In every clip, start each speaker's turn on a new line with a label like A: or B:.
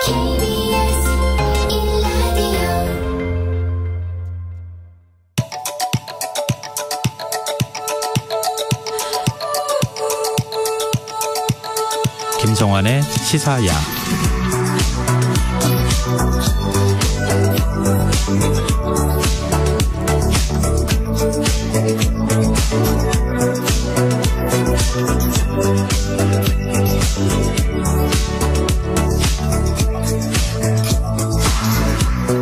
A: KBS 1라디오
B: 김성환의 시사야.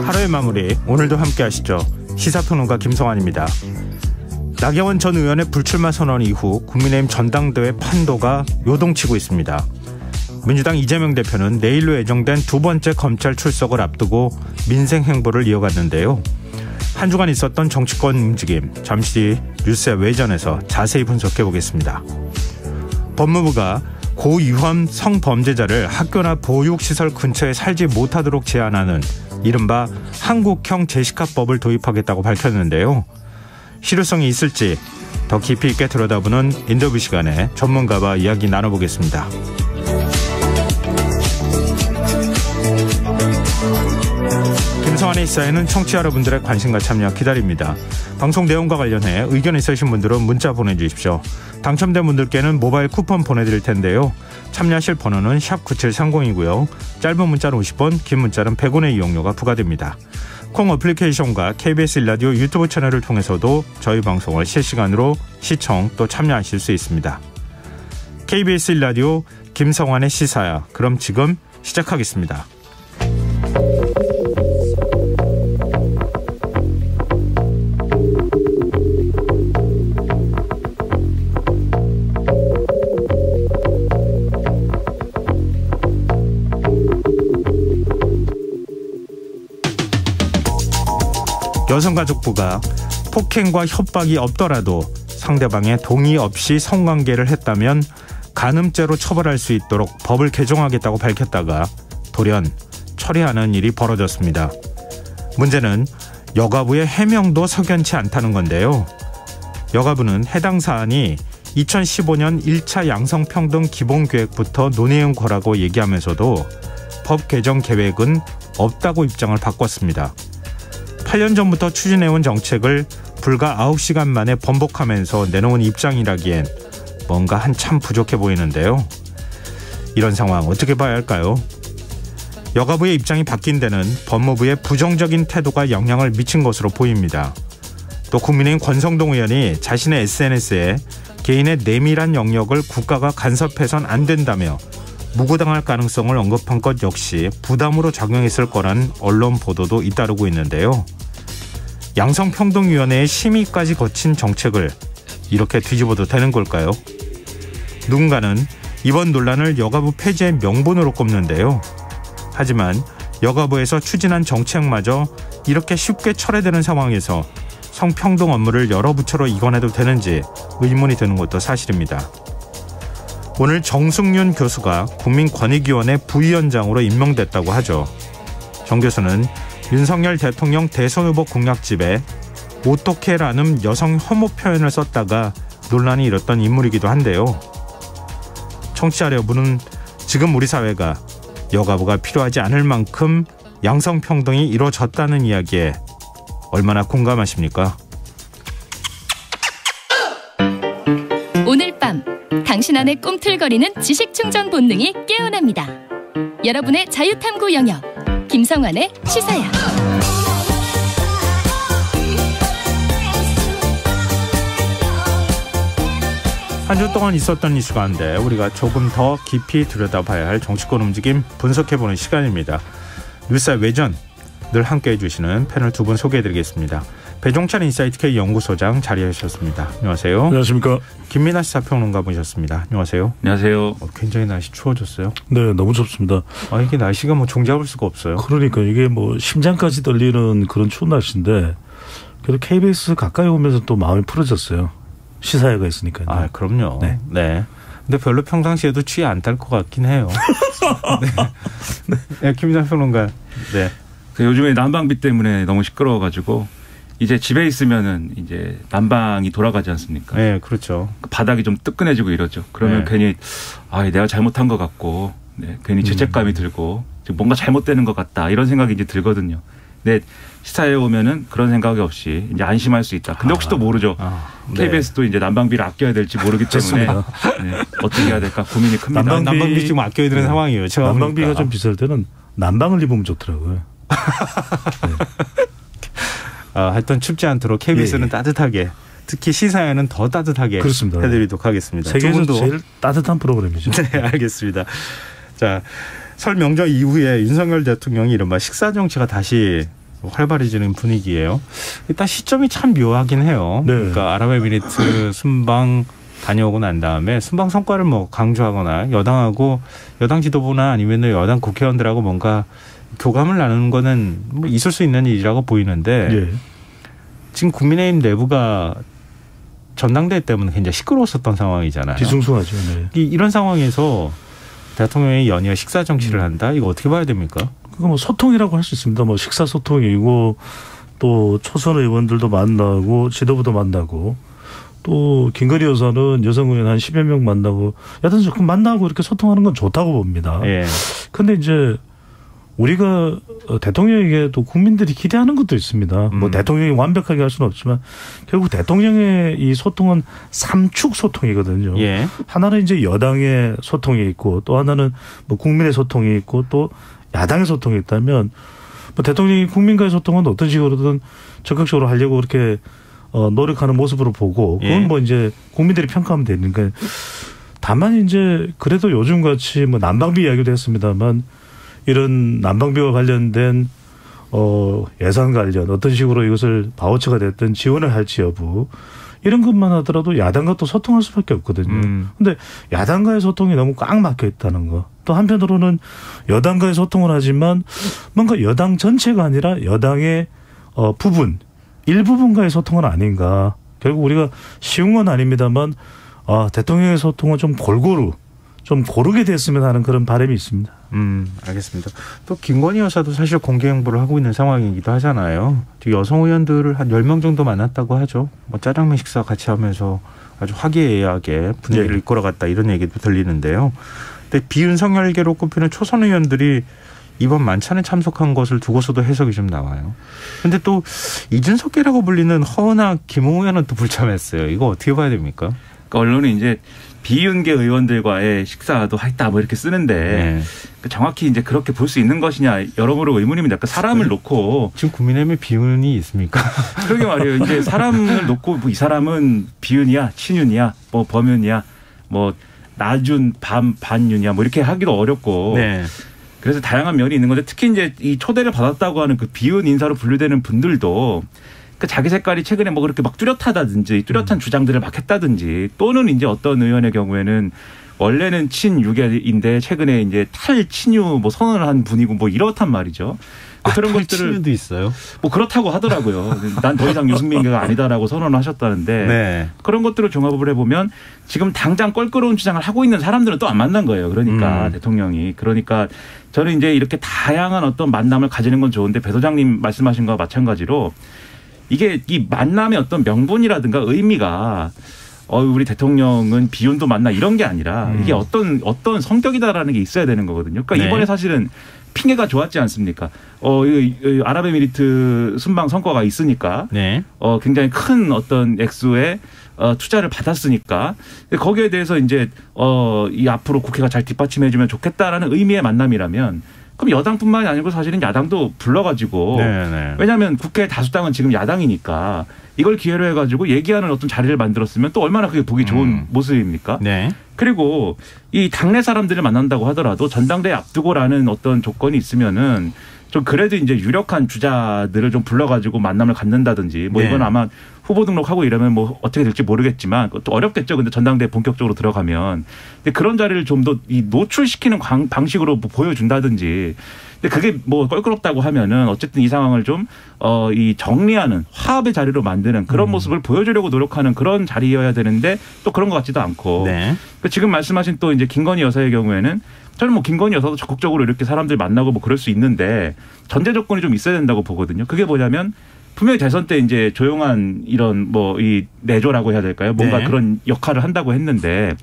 B: 하루의 마무리, 오늘도 함께 하시죠. 시사평론가 김성환입니다. 나경원 전 의원의 불출마 선언 이후 국민의힘 전당대회 판도가 요동치고 있습니다. 민주당 이재명 대표는 내일로 예정된 두 번째 검찰 출석을 앞두고 민생 행보를 이어갔는데요. 한 주간 있었던 정치권 움직임, 잠시 뉴스의 외전에서 자세히 분석해 보겠습니다. 법무부가 고위험 성범죄자를 학교나 보육시설 근처에 살지 못하도록 제한하는 이른바 한국형 제시카법을 도입하겠다고 밝혔는데요. 실효성이 있을지 더 깊이 있게 들여다보는 인터뷰 시간에 전문가와 이야기 나눠보겠습니다. 김성환의 시사에는 청취자 여러분들의 관심과 참여 기다립니다. 방송 내용과 관련해 의견 있으신 분들은 문자 보내주십시오. 당첨된 분들께는 모바일 쿠폰 보내드릴 텐데요. 참여하실 번호는 샵9730이고요. 짧은 문자는 50원, 긴 문자는 100원의 이용료가 부과됩니다. 콩 어플리케이션과 KBS 1라디오 유튜브 채널을 통해서도 저희 방송을 실시간으로 시청 또 참여하실 수 있습니다. KBS 1라디오 김성환의 시사야. 그럼 지금 시작하겠습니다. 여성가족부가 폭행과 협박이 없더라도 상대방의 동의 없이 성관계를 했다면 간음죄로 처벌할 수 있도록 법을 개정하겠다고 밝혔다가 돌연 처리하는 일이 벌어졌습니다. 문제는 여가부의 해명도 석연치 않다는 건데요. 여가부는 해당 사안이 2015년 1차 양성평등 기본계획부터 논의한 거라고 얘기하면서도 법 개정 계획은 없다고 입장을 바꿨습니다. 8년 전부터 추진해온 정책을 불과 9시간 만에 번복하면서 내놓은 입장이라기엔 뭔가 한참 부족해 보이는데요. 이런 상황 어떻게 봐야 할까요? 여가부의 입장이 바뀐 데는 법무부의 부정적인 태도가 영향을 미친 것으로 보입니다. 또 국민의힘 권성동 의원이 자신의 SNS에 개인의 내밀한 영역을 국가가 간섭해선 안 된다며 무고당할 가능성을 언급한 것 역시 부담으로 작용했을 거란 언론 보도도 잇따르고 있는데요. 양성평등위원회의 심의까지 거친 정책을 이렇게 뒤집어도 되는 걸까요? 누군가는 이번 논란을 여가부 폐지의 명분으로 꼽는데요. 하지만 여가부에서 추진한 정책마저 이렇게 쉽게 철회되는 상황에서 성평등 업무를 여러 부처로 이관해도 되는지 의문이 드는 것도 사실입니다. 오늘 정승윤 교수가 국민권익위원회 부위원장으로 임명됐다고 하죠. 정 교수는 윤석열 대통령 대선 후보 공약집에 어떻게라는 여성 혐오 표현을 썼다가 논란이 일었던 인물이기도 한데요. 청취자 여러분은 지금 우리 사회가 여가부가 필요하지 않을 만큼 양성평등이 이루어졌다는 이야기에 얼마나 공감하십니까?
C: 오늘 밤 당신 안에 꿈틀거리는 지식충전 본능이 깨어납니다. 여러분의 자유탐구 영역 김성환의 시사야.
B: 한 주 동안 있었던 이슈 가운데 우리가 조금 더 깊이 들여다봐야 할 정치권 움직임 분석해보는 시간입니다. 뉴스의 외전 늘 함께해 주시는 패널 두 분 소개해드리겠습니다. 배종찬 인사이트K 연구소장 자리해 주셨습니다. 안녕하세요.
D: 안녕하십니까.
B: 김민하 시사평론가 모셨습니다. 안녕하세요.
E: 안녕하세요.
B: 굉장히 날씨 추워졌어요.
D: 네, 너무 춥습니다.
B: 이게 날씨가 뭐 종잡을 수가 없어요.
D: 그러니까 이게 뭐 심장까지 떨리는 그런 추운 날씨인데 그래도 KBS 가까이 오면서 또 마음이 풀어졌어요. 시사회가 있으니까요.
B: 그럼요. 네. 근데 별로 평상시에도 취해 안 탈 것 같긴 해요. 네. 김민하 평론가. 네.
E: 요즘에 난방비 때문에 너무 시끄러워가지고 이제 집에 있으면은 이제 난방이 돌아가지 않습니까?
B: 네, 그렇죠.
E: 바닥이 좀 뜨끈해지고 이러죠. 그러면 괜히 내가 잘못한 것 같고, 괜히 죄책감이 들고 뭔가 잘못되는 것 같다 이런 생각이 이제 들거든요. 근데 시사에 오면은 그런 생각이 없이 이제 안심할 수 있다. 근데 혹시 또 모르죠.
B: 네.
E: KBS도 이제 난방비를 아껴야 될지 모르기 때문에 네, 어떻게 해야 될까 고민이 큽니다.
B: 난방비 지금 아껴야 되는 상황이에요. 제가
D: 난방비가
B: 보니까.
D: 좀 비쌀 때는 난방을 입으면 좋더라고요.
B: 하여튼 춥지 않도록 KBS는
D: 예.
B: 따뜻하게 특히 시사회는 더 따뜻하게
D: 그렇습니다.
B: 해드리도록 하겠습니다.
D: 세계에서
B: 두 분도
D: 제일 따뜻한 프로그램이죠.
B: 네, 알겠습니다. 자, 설 명절 이후에 윤석열 대통령이 이른바 식사 정치가 다시 활발해지는 분위기예요. 일단 시점이 참 묘하긴 해요.
D: 네.
B: 그러니까 아랍에미리트 순방 다녀오고 난 다음에 순방 성과를 뭐 강조하거나 여당 지도부나 아니면 여당 국회의원들하고 뭔가 교감을 나누는 거는 뭐 있을 수 있는 일이라고 보이는데
D: 예.
B: 지금 국민의힘 내부가 전당대회 때문에 굉장히 시끄러웠었던 상황이잖아요.
D: 뒤숭숭하죠. 네.
B: 이런 상황에서 대통령이 연이어 식사 정치를 한다? 이거 어떻게 봐야 됩니까?
D: 그거 뭐 소통이라고 할 수 있습니다. 뭐 식사 소통이고 또 초선 의원들도 만나고 지도부도 만나고 또 김건희 여사는 여성 의원 한 10여 명 만나고 여튼 조금 만나고 이렇게 소통하는 건 좋다고 봅니다.
B: 예.
D: 근데 이제 우리가 대통령에게 또 국민들이 기대하는 것도 있습니다. 뭐 대통령이 완벽하게 할 수는 없지만 결국 대통령의 이 소통은 삼축 소통이거든요.
B: 예.
D: 하나는 이제 여당의 소통이 있고 또 하나는 뭐 국민의 소통이 있고 또 야당의 소통이 있다면 뭐 대통령이 국민과의 소통은 어떤 식으로든 적극적으로 하려고 그렇게 노력하는 모습으로 보고 그건
B: 예.
D: 뭐 이제 국민들이 평가하면 되니까 다만 이제 그래도 요즘 같이 뭐 난방비 이야기도 했습니다만 이런 난방비와 관련된 예산 관련 어떤 식으로 이것을 바우처가 됐든 지원을 할지 여부 이런 것만 하더라도 야당과 또 소통할 수밖에 없거든요. 근데 야당과의 소통이 너무 꽉 막혀 있다는 거. 또 한편으로는 여당과의 소통을 하지만 뭔가 여당 전체가 아니라 여당의 부분 일부분과의 소통은 아닌가. 결국 우리가 쉬운 건 아닙니다만 대통령의 소통은 좀 골고루 좀 고르게 됐으면 하는 그런 바람이 있습니다.
B: 알겠습니다. 또 김건희 여사도 사실 공개 행보를 하고 있는 상황이기도 하잖아요. 여성 의원들을 한 10명 정도 만났다고 하죠. 뭐 짜장면 식사 같이 하면서 아주 화기애애하게 분위기를
D: 네.
B: 이끌어갔다 이런 얘기도 들리는데요. 근데 비윤석열계로 꼽히는 초선 의원들이 이번 만찬에 참석한 것을 두고서도 해석이 좀 나와요. 근데 또 이준석계라고 불리는 허은하, 김웅 의원은 또 불참했어요. 이거 어떻게 봐야 됩니까?
E: 그러니까 언론은 이제 비윤계 의원들과의 식사도 했다 뭐 이렇게 쓰는데
B: 네.
E: 정확히 이제 그렇게 볼 수 있는 것이냐 여러모로 의문입니다. 그러니까 사람을 놓고
B: 지금 국민의힘에 비윤이 있습니까?
E: 그러게 말이에요. 이제 사람을 놓고 뭐 이 사람은 비윤이야, 친윤이야, 뭐 범윤이야, 뭐 나준, 반윤이야, 뭐 이렇게 하기도 어렵고.
B: 네.
E: 그래서 다양한 면이 있는 건데 특히 이제 이 초대를 받았다고 하는 그 비윤 인사로 분류되는 분들도 그 자기 색깔이 최근에 뭐 그렇게 막 뚜렷하다든지 뚜렷한 주장들을 막 했다든지 또는 이제 어떤 의원의 경우에는 원래는 친유계인데 최근에 이제 탈친유 뭐 선언을 한 분이고 뭐 이렇단 말이죠. 그런 것들을
B: 탈친유도 있어요.
E: 뭐 그렇다고 하더라고요. 난 더 이상 유승민계가 아니다라고 선언을 하셨다는데
B: 네.
E: 그런 것들을 종합을 해보면 지금 당장 껄끄러운 주장을 하고 있는 사람들은 또 안 만난 거예요. 그러니까 대통령이. 그러니까 저는 이제 이렇게 다양한 어떤 만남을 가지는 건 좋은데 배 소장님 말씀하신 거와 마찬가지로 이게 이 만남의 어떤 명분이라든가 의미가 우리 대통령은 비윤도 만나 이런 게 아니라 이게 어떤 성격이다라는 게 있어야 되는 거거든요. 그러니까
B: 네.
E: 이번에 사실은 핑계가 좋았지 않습니까? 이 아랍에미리트 순방 성과가 있으니까
B: 네.
E: 굉장히 큰 어떤 액수의 투자를 받았으니까 거기에 대해서 이제 이 앞으로 국회가 잘 뒷받침해주면 좋겠다라는 의미의 만남이라면 그럼 여당뿐만이 아니고 사실은 야당도 불러가지고
B: 네.
E: 왜냐하면 국회 다수당은 지금 야당이니까 이걸 기회로 해가지고 얘기하는 어떤 자리를 만들었으면 또 얼마나 그게 보기 좋은 모습입니까?
B: 네.
E: 그리고 이 당내 사람들을 만난다고 하더라도 전당대회 앞두고라는 어떤 조건이 있으면은 좀 그래도 이제 유력한 주자들을 좀 불러가지고 만남을 갖는다든지 뭐
B: 네.
E: 이건 아마 후보 등록하고 이러면 뭐 어떻게 될지 모르겠지만 또 어렵겠죠. 근데 전당대회 본격적으로 들어가면 근데 그런 자리를 좀 더 이 노출시키는 방식으로 뭐 보여준다든지. 근데 그게 뭐 껄끄럽다고 하면은 어쨌든 이 상황을 좀 이 정리하는 화합의 자리로 만드는 그런 모습을 보여주려고 노력하는 그런 자리여야 되는데 또 그런 것 같지도 않고.
B: 네.
E: 지금 말씀하신 또 이제 김건희 여사의 경우에는 저는 뭐 김건희 여사도 적극적으로 이렇게 사람들 만나고 뭐 그럴 수 있는데 전제 조건이 좀 있어야 된다고 보거든요. 그게 뭐냐면 분명히 대선 때 이제 조용한 이런 뭐 이 내조라고 해야 될까요? 뭔가
B: 네.
E: 그런 역할을 한다고 했는데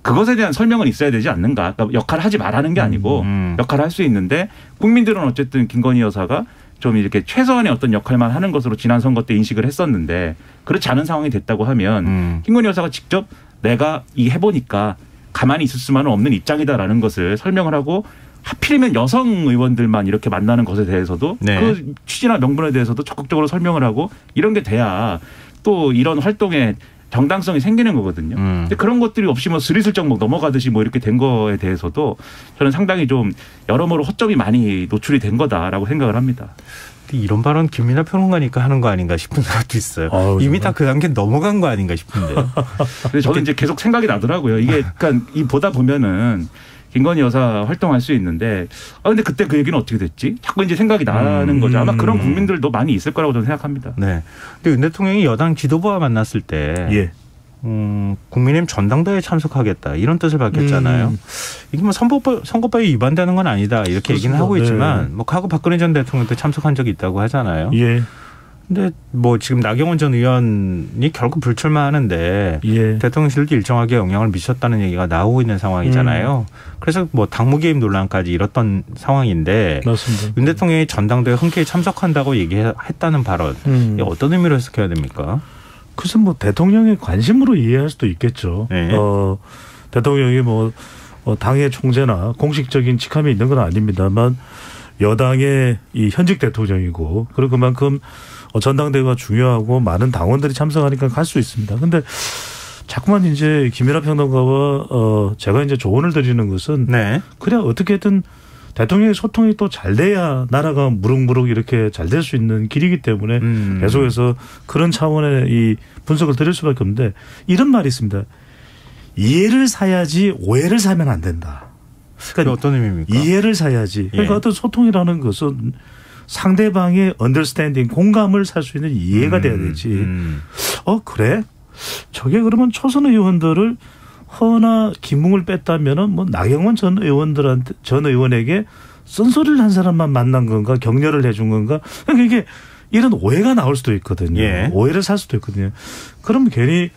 E: 그것에 대한 설명은 있어야 되지 않는가? 그러니까 역할을 하지 말라는 게 아니고 역할을 할 수 있는데 국민들은 어쨌든 김건희 여사가 좀 이렇게 최소한의 어떤 역할만 하는 것으로 지난 선거 때 인식을 했었는데 그렇지 않은 상황이 됐다고 하면 김건희 여사가 직접 내가 이 해보니까 가만히 있을 수만은 없는 입장이다라는 것을 설명을 하고 하필이면 여성 의원들만 이렇게 만나는 것에 대해서도
B: 네.
E: 그 취지나 명분에 대해서도 적극적으로 설명을 하고 이런 게 돼야 또 이런 활동에 정당성이 생기는 거거든요. 근데 그런 것들이 없이 뭐 스리슬쩍 뭐 넘어가듯이 뭐 이렇게 된 거에 대해서도 저는 상당히 좀 여러모로 허점이 많이 노출이 된 거다라고 생각을 합니다.
B: 이런 발언 김민하 평론가니까 하는 거 아닌가 싶은 생각도 있어요. 이미 다 그 단계 넘어간 거 아닌가 싶은데요.
E: 근데 저는 이제 계속 생각이 나더라고요. 이게 그러니까 이 보다 보면은 김건희 여사 활동할 수 있는데 근데 그때 그 얘기는 어떻게 됐지? 자꾸 이제 생각이 나는 거죠. 아마 그런 국민들도 많이 있을 거라고 저는 생각합니다.
B: 네. 근데 윤 대통령이 여당 지도부와 만났을 때
D: 예.
B: 국민의힘 전당대회에 참석하겠다 이런 뜻을 밝혔잖아요. 이게 뭐 선거법에 위반되는 건 아니다 이렇게 얘기는 하고 있지만
D: 네.
B: 뭐 과거 박근혜 전 대통령도 참석한 적이 있다고 하잖아요.
D: 예.
B: 근데 뭐 지금 나경원 전 의원이 결국 불출마하는데
D: 예.
B: 대통령실도 일정하게 영향을 미쳤다는 얘기가 나오고 있는 상황이잖아요. 그래서 뭐 당무 개입 논란까지 이뤘던 상황인데
D: 맞습니다.
B: 윤 대통령이 전당대회 흔쾌히 참석한다고 얘기했다는 발언 이게 어떤 의미로 해석해야 됩니까?
D: 그래서 뭐 대통령의 관심으로 이해할 수도 있겠죠.
B: 네.
D: 대통령이 뭐 당의 총재나 공식적인 직함이 있는 건 아닙니다만 여당의 이 현직 대통령이고 그리고 그만큼 전당대회가 중요하고 많은 당원들이 참석하니까 갈 수 있습니다. 근데 자꾸만 이제 김민하 평론가와 제가 이제 조언을 드리는 것은
B: 네.
D: 그래 어떻게든 대통령의 소통이 또 잘 돼야 나라가 무럭무럭 이렇게 잘 될 수 있는 길이기 때문에 계속해서 그런 차원의 이 분석을 드릴 수밖에 없는데 이런 말이 있습니다. 이해를 사야지 오해를 사면 안 된다.
B: 그러니까 어떤 의미입니까?
D: 이해를 사야지. 그러니까
B: 예.
D: 어떤 소통이라는 것은 상대방의 understanding, 공감을 살 수 있는 이해가 돼야 되지. 그래? 저게 그러면 초선 의원들을 허나 김웅을 뺐다면은 뭐 나경원 전 의원에게 쓴소리를 한 사람만 만난 건가, 격려를 해준 건가? 그러니까 이게 이런 오해가 나올 수도 있거든요.
B: 예.
D: 오해를 살 수도 있거든요. 그럼 괜히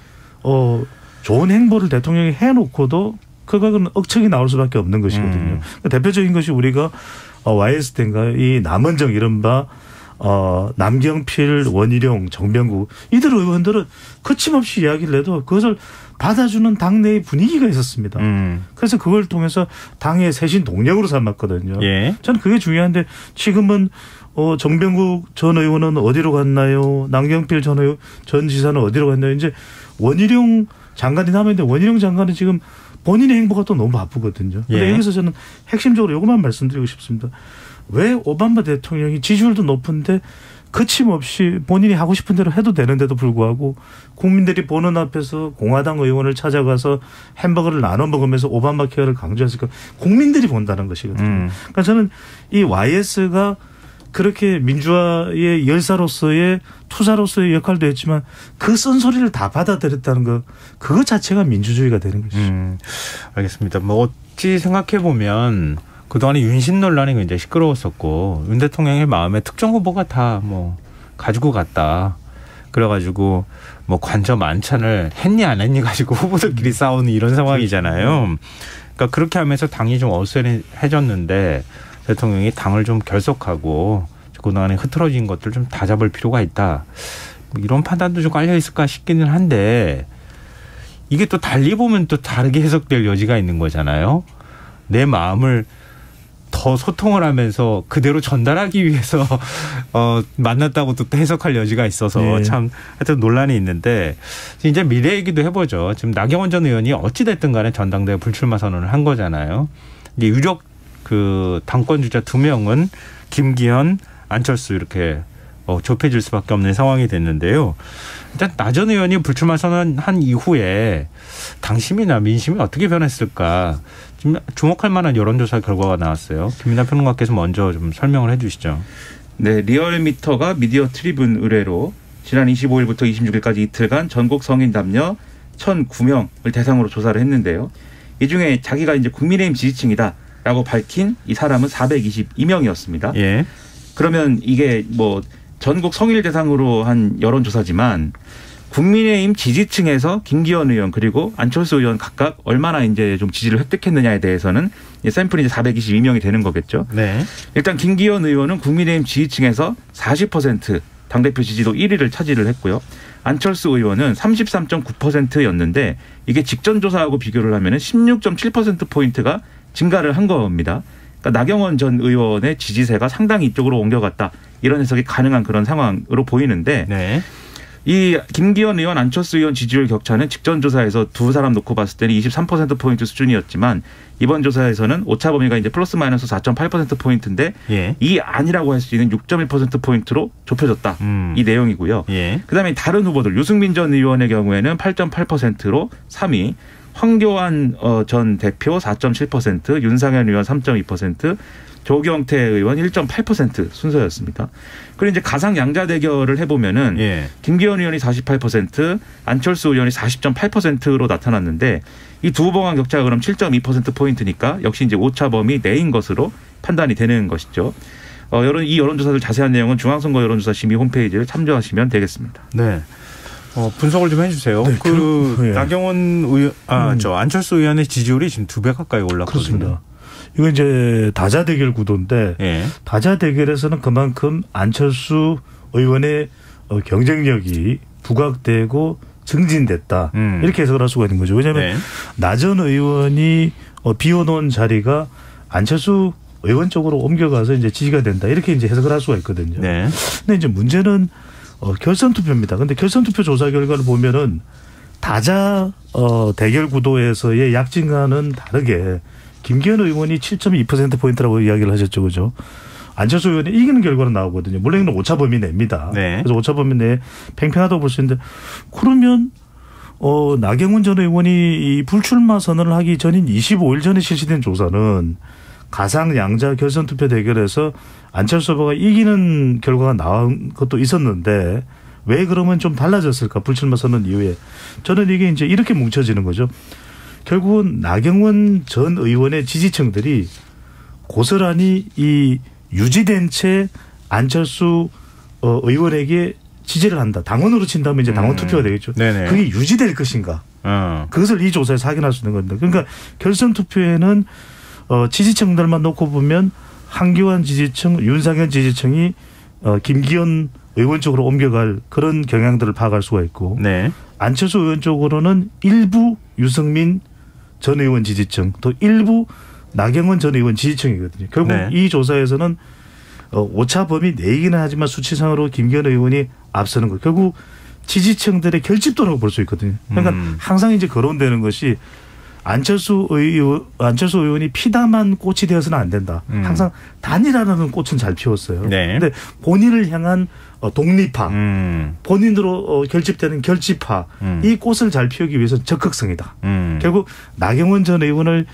D: 좋은 행보를 대통령이 해놓고도 그거는 억측이 나올 수밖에 없는 것이거든요. 그러니까 대표적인 것이 우리가 YS 때인가 이 남원정 이른바 남경필, 원희룡, 정병국 이들 의원들은 거침없이 이야기를 해도 그것을 받아주는 당내의 분위기가 있었습니다. 그래서 그걸 통해서 당의 새신 동력으로 삼았거든요.
B: 예.
D: 저는 그게 중요한데 지금은 정병국 전 의원은 어디로 갔나요? 남경필 전 지사는 어디로 갔나요? 이제 원희룡 장관이 남았는데 원희룡 장관은 지금 본인의 행보가 또 너무 바쁘거든요. 그런데
B: 예.
D: 여기서 저는 핵심적으로 이것만 말씀드리고 싶습니다. 왜 오바마 대통령이 지지율도 높은데 거침없이 본인이 하고 싶은 대로 해도 되는데도 불구하고 국민들이 보는 앞에서 공화당 의원을 찾아가서 햄버거를 나눠 먹으면서 오바마 케어를 강조했을까? 국민들이 본다는 것이거든요. 그러니까 저는 이 YS가 그렇게 민주화의 열사로서의 투사로서의 역할도 했지만 그 쓴소리를 다 받아들였다는 것, 그것 자체가 민주주의가 되는 것이죠.
B: 알겠습니다. 뭐 어찌 생각해 보면 그동안에 윤심 논란이 굉장히 시끄러웠었고 윤 대통령의 마음에 특정 후보가 다 뭐 가지고 갔다. 그래가지고 뭐 관저 만찬을 했니 안 했니 가지고 후보들끼리 싸우는 이런 상황이잖아요. 그러니까 그렇게 하면서 당이 좀 어수선해졌는데 대통령이 당을 좀 결속하고 그동안에 흐트러진 것들 좀 다잡을 필요가 있다. 뭐 이런 판단도 좀 깔려 있을까 싶기는 한데 이게 또 달리 보면 또 다르게 해석될 여지가 있는 거잖아요. 내 마음을 더 소통을 하면서 그대로 전달하기 위해서 만났다고 또 해석할 여지가 있어서
D: 네.
B: 참 하여튼 논란이 있는데 이제 미래 얘기도 해보죠. 지금 나경원 전 의원이 어찌됐든 간에 전당대회 불출마 선언을 한 거잖아요. 이제 유력 그 당권 주자 2명은 김기현, 안철수 이렇게 좁혀질 수밖에 없는 상황이 됐는데요. 일단 나 전 의원이 불출마 선언한 이후에 당심이나 민심이 어떻게 변했을까? 지금 주목할 만한 여론조사 결과가 나왔어요. 김민하 평론가께서 먼저 좀 설명을 해 주시죠.
E: 네, 리얼미터가 미디어 트리뷴 의뢰로 지난 25일부터 26일까지 이틀간 전국 성인 남녀 1,009명을 대상으로 조사를 했는데요. 이 중에 자기가 이제 국민의힘 지지층이다라고 밝힌 이 사람은 422명이었습니다.
B: 예.
E: 그러면 이게 뭐 전국 성일 대상으로 한 여론조사지만 국민의힘 지지층에서 김기현 의원 그리고 안철수 의원 각각 얼마나 이제 좀 지지를 획득했느냐에 대해서는 샘플이 이제 422명이 되는 거겠죠.
B: 네.
E: 일단 김기현 의원은 국민의힘 지지층에서 40% 당대표 지지도 1위를 차지를 했고요. 안철수 의원은 33.9%였는데 이게 직전 조사하고 비교를 하면 16.7%포인트가 증가를 한 겁니다. 그러니까 나경원 전 의원의 지지세가 상당히 이쪽으로 옮겨갔다. 이런 해석이 가능한 그런 상황으로 보이는데
B: 네.
E: 이 김기현 의원, 안철수 의원 지지율 격차는 직전 조사에서 두 사람 놓고 봤을 때는 23%포인트 수준이었지만 이번 조사에서는 오차 범위가 이제 플러스 마이너스 4.8%포인트인데
B: 예.
E: 이 아니라고 할 수 있는 6.1%포인트로 좁혀졌다. 이 내용이고요.
B: 예.
E: 그다음에 다른 후보들 유승민 전 의원의 경우에는 8.8%로 3위, 황교안 전 대표 4.7%, 윤상현 의원 3.2%, 조경태 의원 1.8% 순서였습니다. 그리고 이제 가상 양자 대결을 해보면은
B: 예.
E: 김기현 의원이 48%, 안철수 의원이 40.8%로 나타났는데 이 두 후보 간 격차가 그럼 7.2%포인트니까 역시 이제 오차 범위 내인 것으로 판단이 되는 것이죠. 이 여론조사들 자세한 내용은 중앙선거 여론조사 심의 홈페이지를 참조하시면 되겠습니다.
B: 네. 분석을 좀 해주세요.
D: 네, 예.
B: 나경원 의원, 안철수 의원의 지지율이 지금 2배 가까이 올랐거든요.
D: 그렇습니다. 이거 이제 다자 대결 구도인데
B: 예.
D: 다자 대결에서는 그만큼 안철수 의원의 경쟁력이 부각되고 증진됐다. 이렇게 해석을 할 수가 있는 거죠. 왜냐하면
B: 네.
D: 나 전 의원이 비워놓은 자리가 안철수 의원 쪽으로 옮겨가서 이제 지지가 된다. 이렇게 이제 해석을 할 수가 있거든요.
B: 네.
D: 근데 이제 문제는 결선 투표입니다. 근데 결선 투표 조사 결과를 보면은 다자 대결 구도에서의 약진과는 다르게 김기현 의원이 7.2%포인트라고 이야기를 하셨죠. 그죠? 안철수 의원이 이기는 결과로 나오거든요. 물론 이건 오차 범위 내입니다.
B: 네.
D: 그래서 오차 범위 내에 팽팽하다고 볼 수 있는데 그러면 나경원 전 의원이 이 불출마 선언을 하기 전인 25일 전에 실시된 조사는 가상 양자 결선 투표 대결에서 안철수 후보가 이기는 결과가 나온 것도 있었는데 왜 그러면 좀 달라졌을까? 불출마 선언 이후에. 저는 이게 이제 이렇게 뭉쳐지는 거죠. 결국은 나경원 전 의원의 지지층들이 고스란히 이 유지된 채 안철수 의원에게 지지를 한다. 당원으로 친다면 이제 당원 투표가 되겠죠.
B: 네네.
D: 그게 유지될 것인가. 그것을 이 조사에서 확인할 수 있는 겁니다. 그러니까 결선 투표에는 지지층들만 놓고 보면 황교안 지지층, 윤상현 지지층이 김기현 의원 쪽으로 옮겨갈 그런 경향들을 파악할 수가 있고
B: 네.
D: 안철수 의원 쪽으로는 일부 유승민 전 의원 지지층 또 일부 나경원 전 의원 지지층이거든요. 결국
B: 네.
D: 이 조사에서는 오차 범위 내이기는 하지만 수치상으로 김기현 의원이 앞서는 거. 결국 지지층들의 결집도라고 볼 수 있거든요. 그러니까 항상 이제 거론되는 것이 안철수 의원이 피다만 꽃이 되어서는 안 된다. 항상 단일화라는 꽃은 잘 피웠어요.
B: 네.
D: 그런데 본인을 향한 독립화, 본인으로 결집되는 결집화, 이 꽃을 잘 피우기 위해서 적극성이다. 결국 나경원 전 의원을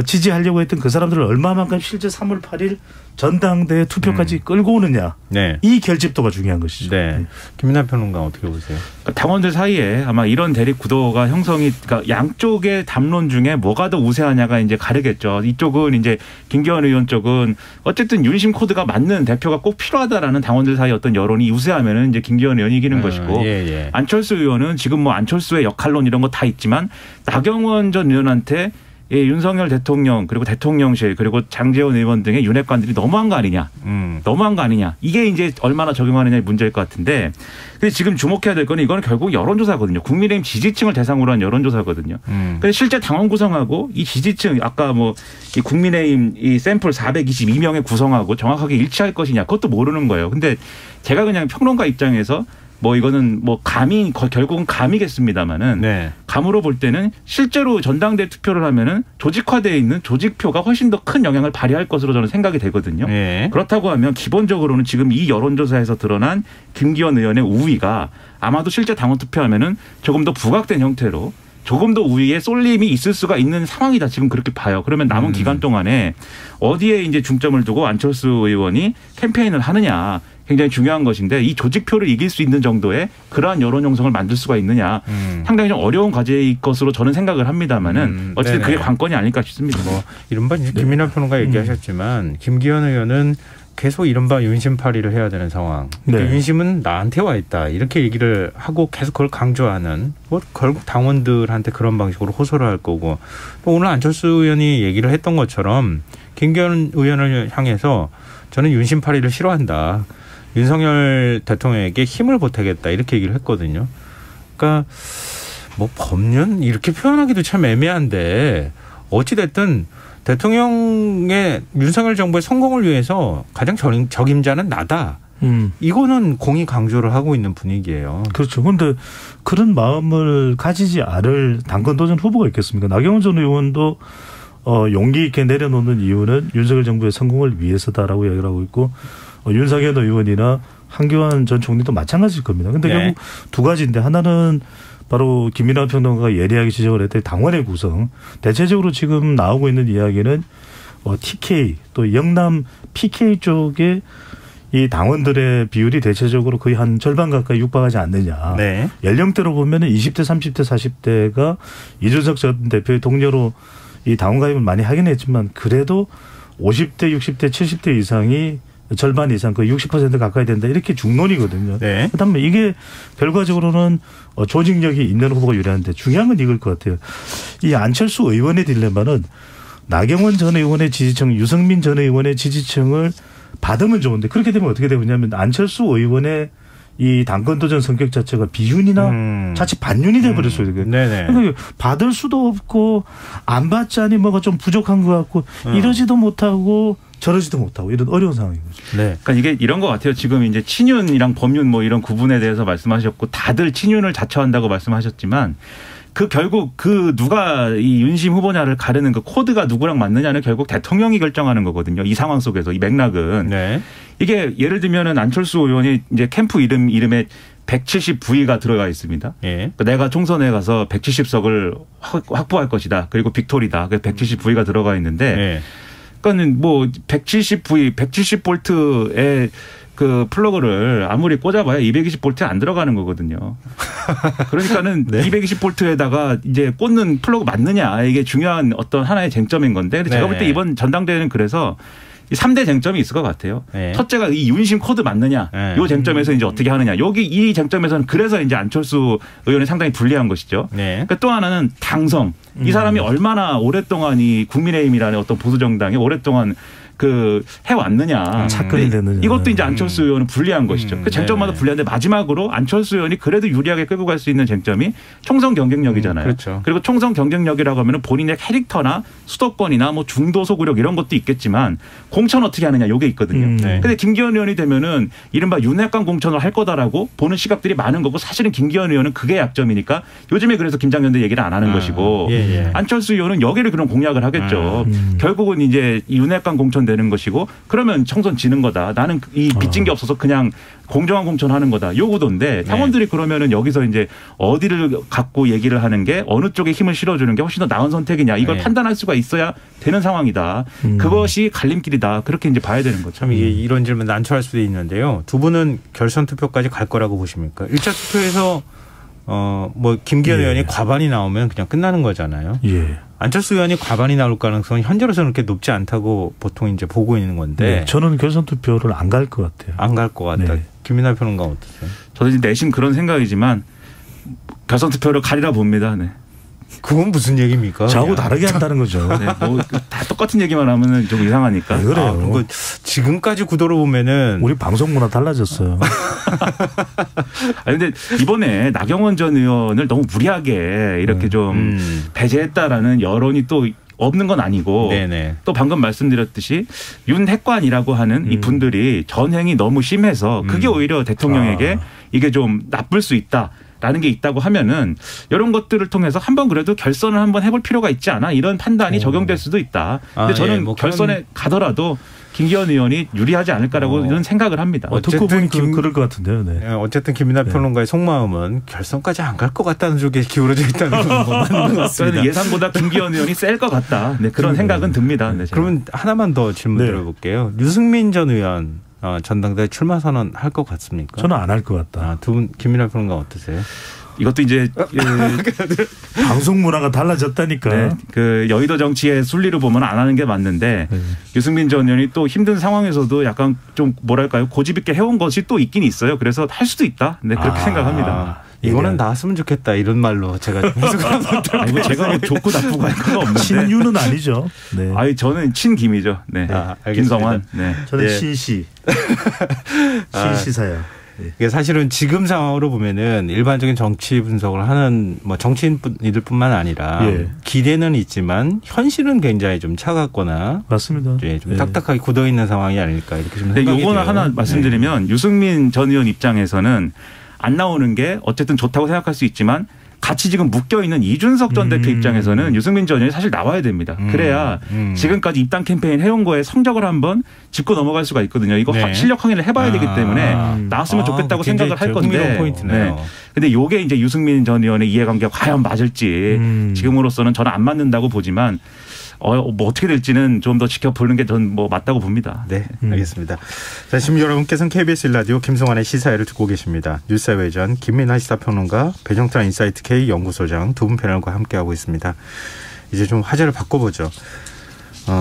D: 지지하려고 했던 그 사람들을 얼마만큼 실제 3월 8일 전당대회 투표까지 끌고 오느냐.
B: 네.
D: 이 결집도가 중요한 것이죠.
B: 네. 김민하 평론가 어떻게 보세요?
E: 당원들 사이에 아마 이런 대립 구도가 형성이, 그러니까 양쪽의 담론 중에 뭐가 더 우세하냐가 이제 가르겠죠. 이쪽은 이제 김기현 의원 쪽은 어쨌든 윤심 코드가 맞는 대표가 꼭 필요하다라는 당원들 사이 어떤 여론이 우세하면은 이제 김기현 의원이 이기는 것이고,
B: 예.
E: 안철수 의원은 지금 뭐 안철수의 역할론 이런 거 다 있지만 나경원 전 의원한테 윤석열 대통령 그리고 대통령실 그리고 장제원 의원 등의 윤핵관들이 너무한 거 아니냐. 너무한 거 아니냐. 이게 이제 얼마나 적용하느냐의 문제일 것 같은데, 근데 지금 주목해야 될 거는 이거는 결국 여론조사거든요. 국민의힘 지지층을 대상으로 한 여론조사거든요. 근데 실제 당원 구성하고 이 지지층 아까 뭐 이 국민의힘 이 샘플 422명의 구성하고 정확하게 일치할 것이냐 그것도 모르는 거예요. 근데 제가 그냥 평론가 입장에서 뭐 이거는 뭐 감이 결국은 감이겠습니다만은
B: 네.
E: 감으로 볼 때는 실제로 전당대회 투표를 하면은 조직화되어 있는 조직표가 훨씬 더 큰 영향을 발휘할 것으로 저는 생각이 되거든요.
B: 네.
E: 그렇다고 하면 기본적으로는 지금 이 여론조사에서 드러난 김기현 의원의 우위가 아마도 실제 당원 투표하면은 조금 더 부각된 형태로 조금 더 우위에 쏠림이 있을 수가 있는 상황이다. 지금 그렇게 봐요. 그러면 남은 기간 동안에 어디에 이제 중점을 두고 안철수 의원이 캠페인을 하느냐. 굉장히 중요한 것인데 이 조직표를 이길 수 있는 정도의 그러한 여론 형성을 만들 수가 있느냐 상당히 좀 어려운 과제일 것으로 저는 생각을 합니다만은 어쨌든
B: 네네.
E: 그게 관건이 아닐까 싶습니다.
B: 뭐 이른바 이제 김민하 평론가 얘기하셨지만 김기현 의원은 계속 이른바 윤심팔이를 해야 되는 상황. 그러니까
D: 네.
B: 윤심은 나한테 와 있다. 이렇게 얘기를 하고 계속 그걸 강조하는 뭐 결국 당원들한테 그런 방식으로 호소를 할 거고 또 오늘 안철수 의원이 얘기를 했던 것처럼 김기현 의원을 향해서 저는 윤심팔이를 싫어한다. 윤석열 대통령에게 힘을 보태겠다. 이렇게 얘기를 했거든요. 그러니까 뭐 법륜 이렇게 표현하기도 참 애매한데 어찌됐든 대통령의 윤석열 정부의 성공을 위해서 가장 적임자는 나다. 이거는 공히 강조를 하고 있는 분위기예요.
D: 그렇죠. 그런데 그런 마음을 가지지 않을 당권 도전 후보가 있겠습니까? 나경원 전 의원도 용기 있게 내려놓는 이유는 윤석열 정부의 성공을 위해서다라고 이야기를 하고 있고 윤상현 의원이나 한교안 전 총리도 마찬가지일 겁니다. 그런데
B: 네.
D: 결국 두 가지인데 하나는 바로 김민하 평론가가 예리하게 지적을 했던 당원의 구성. 대체적으로 지금 나오고 있는 이야기는 TK 또 영남 PK 쪽에 이 당원들의 비율이 대체적으로 거의 한 절반 가까이 육박하지 않느냐.
B: 네.
D: 연령대로 보면은 20대, 30대, 40대가 이준석 전 대표의 동료로 이 당원 가입을 많이 하긴 했지만 그래도 50대, 60대, 70대 이상이 절반 이상 거의 60% 가까이 된다. 이렇게 중론이거든요.
B: 네.
D: 그다음에 이게 결과적으로는 조직력이 있는 후보가 유리한데 중요한 건 이걸 것 같아요. 이 안철수 의원의 딜레마는 나경원 전 의원의 지지층, 유승민 전 의원의 지지층을 받으면 좋은데 그렇게 되면 어떻게 되냐면 안철수 의원의 이 당권 도전 성격 자체가 비윤이나 자칫 반윤이 돼버릴 수 있어요.
B: 네네.
D: 그러니까 받을 수도 없고 안 받자니 뭐가 좀 부족한 것 같고 이러지도 못하고 저러지도 못하고 이런 어려운 상황인 거죠.
B: 네.
E: 그러니까 이게 이런 것 같아요. 지금 이제 친윤이랑 법윤 뭐 이런 구분에 대해서 말씀하셨고 다들 친윤을 자처한다고 말씀하셨지만 그 결국 그 누가 이 윤심 후보냐를 가르는 그 코드가 누구랑 맞느냐는 결국 대통령이 결정하는 거거든요. 이 상황 속에서 이 맥락은.
B: 네.
E: 이게 예를 들면은 안철수 의원이 이제 캠프 이름에 170V가 들어가 있습니다.
B: 예.
E: 내가 총선에 가서 170석을 확보할 것이다. 그리고 빅토리다. 그래서 170V가 들어가 있는데
B: 네.
E: 그러니까는 뭐 170V, 170볼트의 그 플러그를 아무리 꽂아봐야 220볼트에 안 들어가는 거거든요. 그러니까는
B: 네.
E: 220볼트에다가 이제 꽂는 플러그 맞느냐 이게 중요한 어떤 하나의 쟁점인 건데 근데 제가 볼 때 이번 전당대회는 그래서 이 3대 쟁점이 있을 것 같아요.
B: 네.
E: 첫째가 이 윤심 코드 맞느냐.
B: 네.
E: 이 쟁점에서 이제 어떻게 하느냐. 여기 이 쟁점에서는 그래서 이제 안철수 의원이 상당히 불리한 것이죠.
B: 네.
E: 그러니까 또 하나는 당성. 이 사람이 얼마나 오랫동안 이 국민의힘이라는 어떤 보수 정당에 오랫동안 그 해왔느냐.
D: 착근이 됐느냐.
E: 이것도 이제 안철수 의원은 불리한 것이죠. 그 쟁점마다
B: 네.
E: 불리한데 마지막으로 안철수 의원이 그래도 유리하게 끌고 갈 수 있는 쟁점이 총선 경쟁력이잖아요.
B: 그렇죠.
E: 그리고 총선 경쟁력이라고 하면 본인의 캐릭터나 수도권이나 뭐 중도 소구력 이런 것도 있겠지만 공천 어떻게 하느냐 이게 있거든요.
B: 네.
E: 근데 김기현 의원이 되면은 이른바 윤핵관 공천을 할 거다라고 보는 시각들이 많은 거고 사실은 김기현 의원은 그게 약점이니까 요즘에 그래서 김장현대 얘기를 안 하는 것이고
B: 예.
E: 안철수 의원은 여기를 그런 공략을 하겠죠. 결국은 이제 이 윤핵관 공천 되는 것이고 그러면 총선 지는 거다. 나는 이 빚진 게 없어서 그냥 공정한 공천하는 거다. 요 구도인데 당원들이 그러면은 여기서 이제 어디를 갖고 얘기를 하는 게 어느 쪽에 힘을 실어주는 게 훨씬 더 나은 선택이냐. 이걸
B: 네.
E: 판단할 수가 있어야 되는 상황이다. 그것이 갈림길이다. 그렇게 이제 봐야 되는 거죠.
B: 참 이게 이런 질문 난처할 수도 있는데요. 두 분은 결선 투표까지 갈 거라고 보십니까? 1차 투표에서 뭐 김기현
D: 예.
B: 의원이 과반이 나오면 그냥 끝나는 거잖아요.
D: 예.
B: 안철수 의원이 과반이 나올 가능성은 현재로서는 그렇게 높지 않다고 보통 이제 보고 있는 건데
D: 네. 저는 결선 투표를 안 갈 것 같아요.
B: 안 갈 것 같다.
D: 네.
B: 김민하 평론가 어떠세요?
E: 저도 이제 내심 그런 생각이지만 결선 투표를 가리라 봅니다. 네.
B: 그건 무슨 얘기입니까?
D: 저하고 다르게 한다는 거죠.
E: 네. 뭐 다 똑같은 얘기만 하면은 좀 이상하니까.
D: 왜 그래요?
B: 그거 지금까지 구도로 보면은
D: 우리 방송 문화 달라졌어요.
E: 아니 근데 이번에 나경원 전 의원을 너무 무리하게 이렇게 좀 배제했다라는 여론이 또 없는 건 아니고
B: 네네.
E: 또 방금 말씀드렸듯이 윤핵관이라고 하는 이 분들이 전횡이 너무 심해서 그게 오히려 대통령에게 이게 좀 나쁠 수 있다. 라는 게 있다고 하면은 이런 것들을 통해서 한번 그래도 결선을 한번 해볼 필요가 있지 않아 이런 판단이 적용될 수도 있다. 근데 저는
B: 예, 뭐
E: 결선에 가더라도 김기현 의원이 유리하지 않을까라고 이런 생각을 합니다.
D: 듣고 보니
B: 어쨌든
D: 그럴 것 같은데요. 네.
B: 어쨌든 김민하 평론가의 속마음은 결선까지 안 갈 것 같다는 쪽에 기울어져 있다는 건 뭐 맞는 것 같습니다.
E: 저는 예상보다 김기현 의원이 셀 것 같다. 네, 그런 생각은 듭니다. 네, 제가.
B: 그러면 하나만 더 질문
D: 네.
B: 드려볼게요. 유승민 전 의원 전당대회 출마 선언 할 것 같습니까?
D: 저는 안 할 것 같다.
B: 두 분 김민하 평론가 어떠세요?
E: 이것도 이제
D: 방송 문화가 달라졌다니까.
E: 네, 그 여의도 정치의 순리로 보면 안 하는 게 맞는데 유승민 전 의원이 또 힘든 상황에서도 약간 좀 뭐랄까요 고집 있게 해온 것이 또 있긴 있어요. 그래서 할 수도 있다. 네, 그렇게 생각합니다.
B: 이거는 나왔으면 좋겠다 이런 말로 제가 좀 해석을 하면
E: 아니고 제가 좋고 나쁘고 할 건 없는데.
D: 친유는 아니죠. 네.
E: 아니 저는 친김이죠. 네. 김성환. 네.
D: 저는
B: 예.
D: 신시. 신시사야.
B: 이게 사실은 지금 상황으로 보면은 일반적인 정치 분석을 하는 뭐 정치인들뿐만 아니라
D: 예.
B: 기대는 있지만 현실은 굉장히 좀 차갑거나
D: 맞습니다.
B: 예, 좀 딱딱하게 굳어 있는 상황이 아닐까 이렇게 좀 생각이
E: 요거는
B: 돼요.
E: 하나 말씀드리면 유승민 전 의원 입장에서는 안 나오는 게 어쨌든 좋다고 생각할 수 있지만 같이 지금 묶여 있는 이준석 전 대표 입장에서는 유승민 전 의원이 사실 나와야 됩니다. 그래야 지금까지 입당 캠페인 해온 거에 성적을 한번 짚고 넘어갈 수가 있거든요. 이거
B: 네.
E: 실력 확인을 해봐야 되기 때문에 나왔으면 좋겠다고 생각을 할 건데.
B: 흥미로운 포인트네요.
E: 근데 이게 이제 유승민 전 의원의 이해관계가 과연 맞을지 지금으로서는 저는 안 맞는다고 보지만 뭐 어떻게 될지는 좀 더 지켜보는 게 전 뭐 맞다고 봅니다.
B: 네, 알겠습니다. 자, 지금 여러분께서는 KBS 1라디오 김성환의 시사회를 듣고 계십니다. 뉴스회전 김민하 시사평론가, 배정찬 인사이트 K 연구소장 두 분 패널과 함께하고 있습니다. 이제 좀 화제를 바꿔보죠.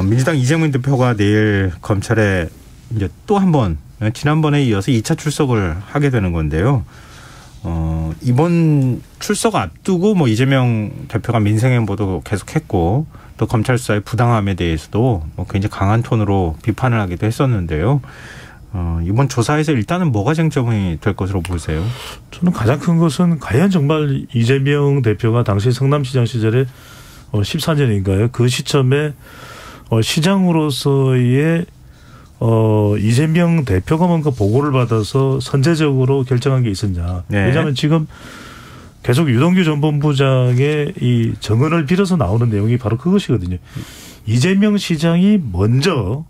B: 민주당 이재명 대표가 내일 검찰에 이제 또 한 번 지난번에 이어서 2차 출석을 하게 되는 건데요. 이번 출석 앞두고 뭐 이재명 대표가 민생행보도 계속했고 또 검찰 수사의 부당함에 대해서도 뭐 굉장히 강한 톤으로 비판을 하기도 했었는데요. 이번 조사에서 일단은 뭐가 쟁점이 될 것으로 보세요?
D: 저는 가장 큰 것은 과연 정말 이재명 대표가 당시 성남시장 시절에 14년인가요? 그 시점에 시장으로서의 이재명 대표가 뭔가 보고를 받아서 선제적으로 결정한 게 있었냐.
B: 네.
D: 왜냐하면 지금 계속 유동규 전 본부장의 이 정언을 빌어서 나오는 내용이 바로 그것이거든요. 이재명 시장이 먼저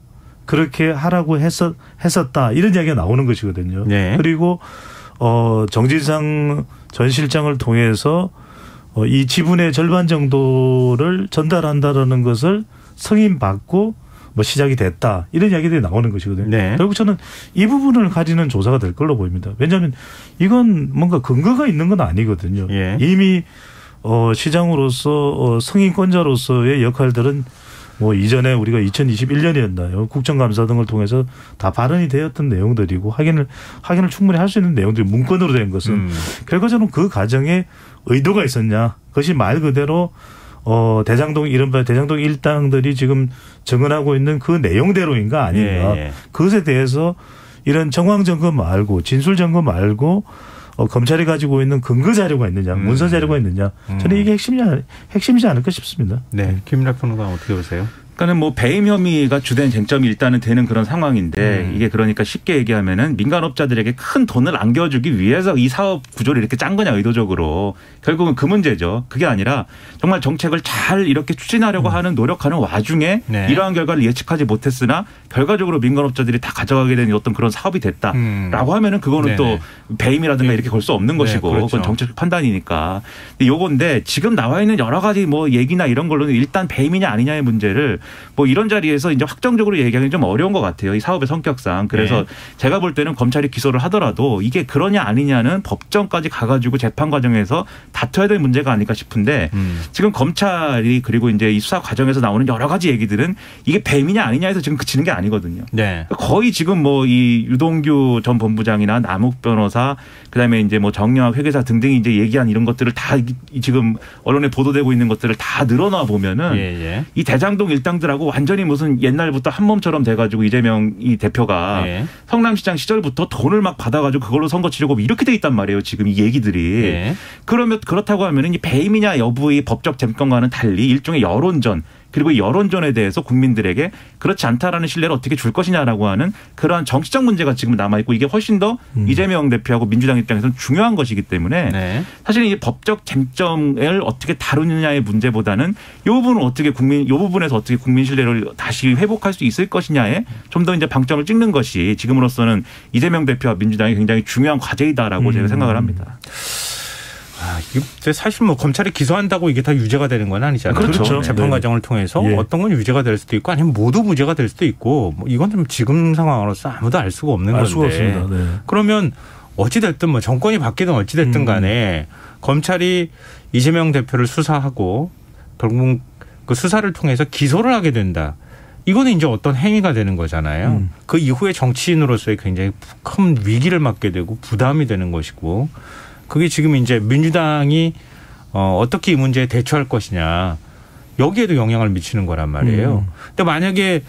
D: 그렇게 하라고 했었다. 이런 이야기가 나오는 것이거든요.
B: 네.
D: 그리고 정진상 전 실장을 통해서 이 지분의 절반 정도를 전달한다라는 것을 승인받고 뭐 시작이 됐다. 이런 이야기들이 나오는 것이거든요.
B: 네.
D: 결국 저는 이 부분을 가지는 조사가 될 걸로 보입니다. 왜냐하면 이건 뭔가 근거가 있는 건 아니거든요.
B: 예.
D: 이미 시장으로서 승인권자로서의 역할들은 뭐 이전에 우리가 2021년이었나요? 국정감사 등을 통해서 다 발언이 되었던 내용들이고 확인을 충분히 할 수 있는 내용들이 문건으로 된 것은 결과적으로 그 과정에 의도가 있었냐? 그것이 말 그대로 대장동 이른바 대장동 일당들이 지금 증언하고 있는 그 내용대로인가 아닌가.
B: 예.
D: 그것에 대해서 이런 정황 점검 말고 진술 점검 말고 검찰이 가지고 있는 근거 자료가 있느냐, 문서 자료가 있느냐. 저는 이게 핵심이지 않을까 싶습니다.
B: 네, 김민하 평론가 어떻게 보세요?
E: 그러니까는 뭐 배임 혐의가 주된 쟁점이 일단은 되는 그런 상황인데 이게 그러니까 쉽게 얘기하면은 민간업자들에게 큰 돈을 안겨주기 위해서 이 사업 구조를 이렇게 짠 거냐 의도적으로. 결국은 그 문제죠. 그게 아니라 정말 정책을 잘 이렇게 추진하려고 하는 노력하는 와중에
B: 네.
E: 이러한 결과를 예측하지 못했으나 결과적으로 민간업자들이 다 가져가게 된 어떤 그런 사업이 됐다라고 하면은 그거는
B: 네네.
E: 또 배임이라든가 이렇게 걸 수 없는 것이고
B: 그렇죠.
E: 그건 정책 판단이니까. 요건데 지금 나와 있는 여러 가지 뭐 얘기나 이런 걸로는 일단 배임이냐 아니냐의 문제를 뭐 이런 자리에서 이제 확정적으로 얘기하기는 좀 어려운 것 같아요. 이 사업의 성격상. 그래서
B: 네.
E: 제가 볼 때는 검찰이 기소를 하더라도 이게 그러냐 아니냐는 법정까지 가가지고 재판 과정에서 다퉈야 될 문제가 아닐까 싶은데 지금 검찰이 그리고 이제 이 수사 과정에서 나오는 여러 가지 얘기들은 이게 배임이냐 아니냐에서 지금 그치는 게 아니거든요.
B: 네.
E: 거의 지금 뭐 이 유동규 전 본부장이나 남욱 변호사 그다음에 이제 뭐 정영학 회계사 등등이 이제 얘기한 이런 것들을 다 지금 언론에 보도되고 있는 것들을 다 늘어놔 보면은
B: 예.
E: 이 대장동 일당들하고 완전히 무슨 옛날부터 한 몸처럼 돼가지고 이재명 이 대표가
B: 예.
E: 성남시장 시절부터 돈을 막 받아가지고 그걸로 선거 치려고 이렇게 돼 있단 말이에요. 지금 이 얘기들이.
B: 예.
E: 그러면 그렇다고 하면은 이 배임이냐 여부의 법적 쟁점과는 달리 일종의 여론전 그리고 이 여론전에 대해서 국민들에게 그렇지 않다라는 신뢰를 어떻게 줄 것이냐라고 하는 그러한 정치적 문제가 지금 남아있고 이게 훨씬 더 이재명 대표하고 민주당 입장에서는 중요한 것이기 때문에
B: 네.
E: 사실 이 법적 쟁점을 어떻게 다루느냐의 문제보다는 이 부분을 어떻게 이 부분에서 어떻게 국민 신뢰를 다시 회복할 수 있을 것이냐에 좀 더 이제 방점을 찍는 것이 지금으로서는 이재명 대표와 민주당이 굉장히 중요한 과제이다라고 제가 생각을 합니다.
B: 이게 사실 뭐 검찰이 기소한다고 이게 다 유죄가 되는 건 아니잖아요.
E: 그렇죠.
B: 재판
D: 네.
B: 과정을 통해서
D: 예.
B: 어떤 건 유죄가 될 수도 있고 아니면 모두 무죄가 될 수도 있고 뭐 이건 좀 지금 상황으로서 아무도 알 수가 없는
D: 알
B: 건데.
D: 수가 없습니다. 네.
B: 그러면 어찌됐든 뭐 정권이 바뀌든 어찌됐든 간에 검찰이 이재명 대표를 수사하고 결국 그 수사를 통해서 기소를 하게 된다. 이거는 이제 어떤 행위가 되는 거잖아요. 그 이후에 정치인으로서의 굉장히 큰 위기를 맞게 되고 부담이 되는 것이고 그게 지금 이제 민주당이 어떻게 이 문제에 대처할 것이냐 여기에도 영향을 미치는 거란 말이에요. 근데 만약에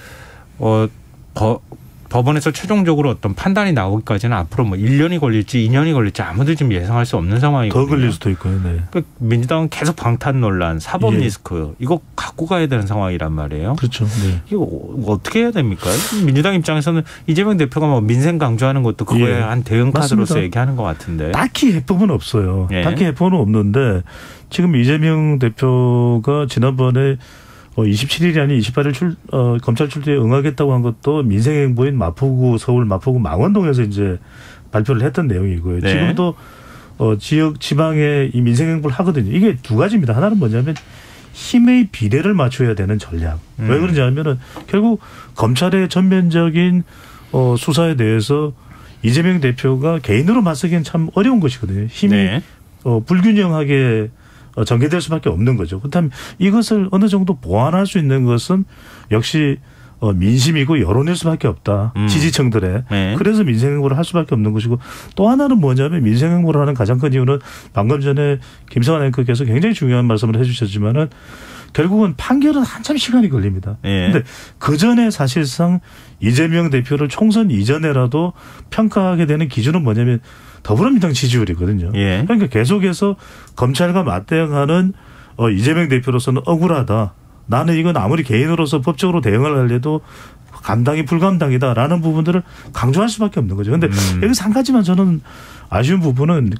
B: 법원에서 최종적으로 어떤 판단이 나오기까지는 앞으로 뭐 1년이 걸릴지 2년이 걸릴지 아무도 지금 예상할 수 없는 상황이거든요.
D: 더 걸릴 수도 있고요. 네.
B: 그러니까 민주당은 계속 방탄 논란, 사법
D: 예.
B: 리스크 이거 갖고 가야 되는 상황이란 말이에요.
D: 그렇죠. 네.
B: 이거 어떻게 해야 됩니까? 민주당 입장에서는 이재명 대표가 뭐 민생 강조하는 것도 그거에
D: 예.
B: 한 대응 카드로서
D: 맞습니다.
B: 얘기하는 것 같은데.
D: 딱히 해법은 없어요.
B: 예.
D: 딱히 해법은 없는데 지금 이재명 대표가 지난번에 27일이 아닌 28일 검찰 출두에 응하겠다고 한 것도 민생행보인 마포구, 서울 마포구 망원동에서 이제 발표를 했던 내용이고요.
B: 네.
D: 지금도 지역 지방에 이 민생행보를 하거든요. 이게 두 가지입니다. 하나는 뭐냐면 힘의 비례를 맞춰야 되는 전략. 왜 그런지 하면은 결국 검찰의 전면적인 수사에 대해서 이재명 대표가 개인으로 맞서기엔 참 어려운 것이거든요. 힘이
B: 네.
D: 불균형하게 전개될 수밖에 없는 거죠. 그렇다면 이것을 어느 정도 보완할 수 있는 것은 역시 민심이고 여론일 수밖에 없다. 지지층들의.
B: 네.
D: 그래서 민생행보를 할 수밖에 없는 것이고 또 하나는 뭐냐면 민생행보를 하는 가장 큰 이유는 방금 전에 김성환 앵커께서 굉장히 중요한 말씀을 해 주셨지만은 결국은 판결은 한참 시간이 걸립니다. 그런데
B: 네.
D: 그 전에 사실상 이재명 대표를 총선 이전에라도 평가하게 되는 기준은 뭐냐면 더불어민주당 지지율이거든요.
B: 예.
D: 그러니까 계속해서 검찰과 맞대응하는 이재명 대표로서는 억울하다. 나는 이건 아무리 개인으로서 법적으로 대응을 하려도 감당이 불감당이다라는 부분들을 강조할 수밖에 없는 거죠. 그런데 여기서 한 가지만 저는 아쉬운 부분은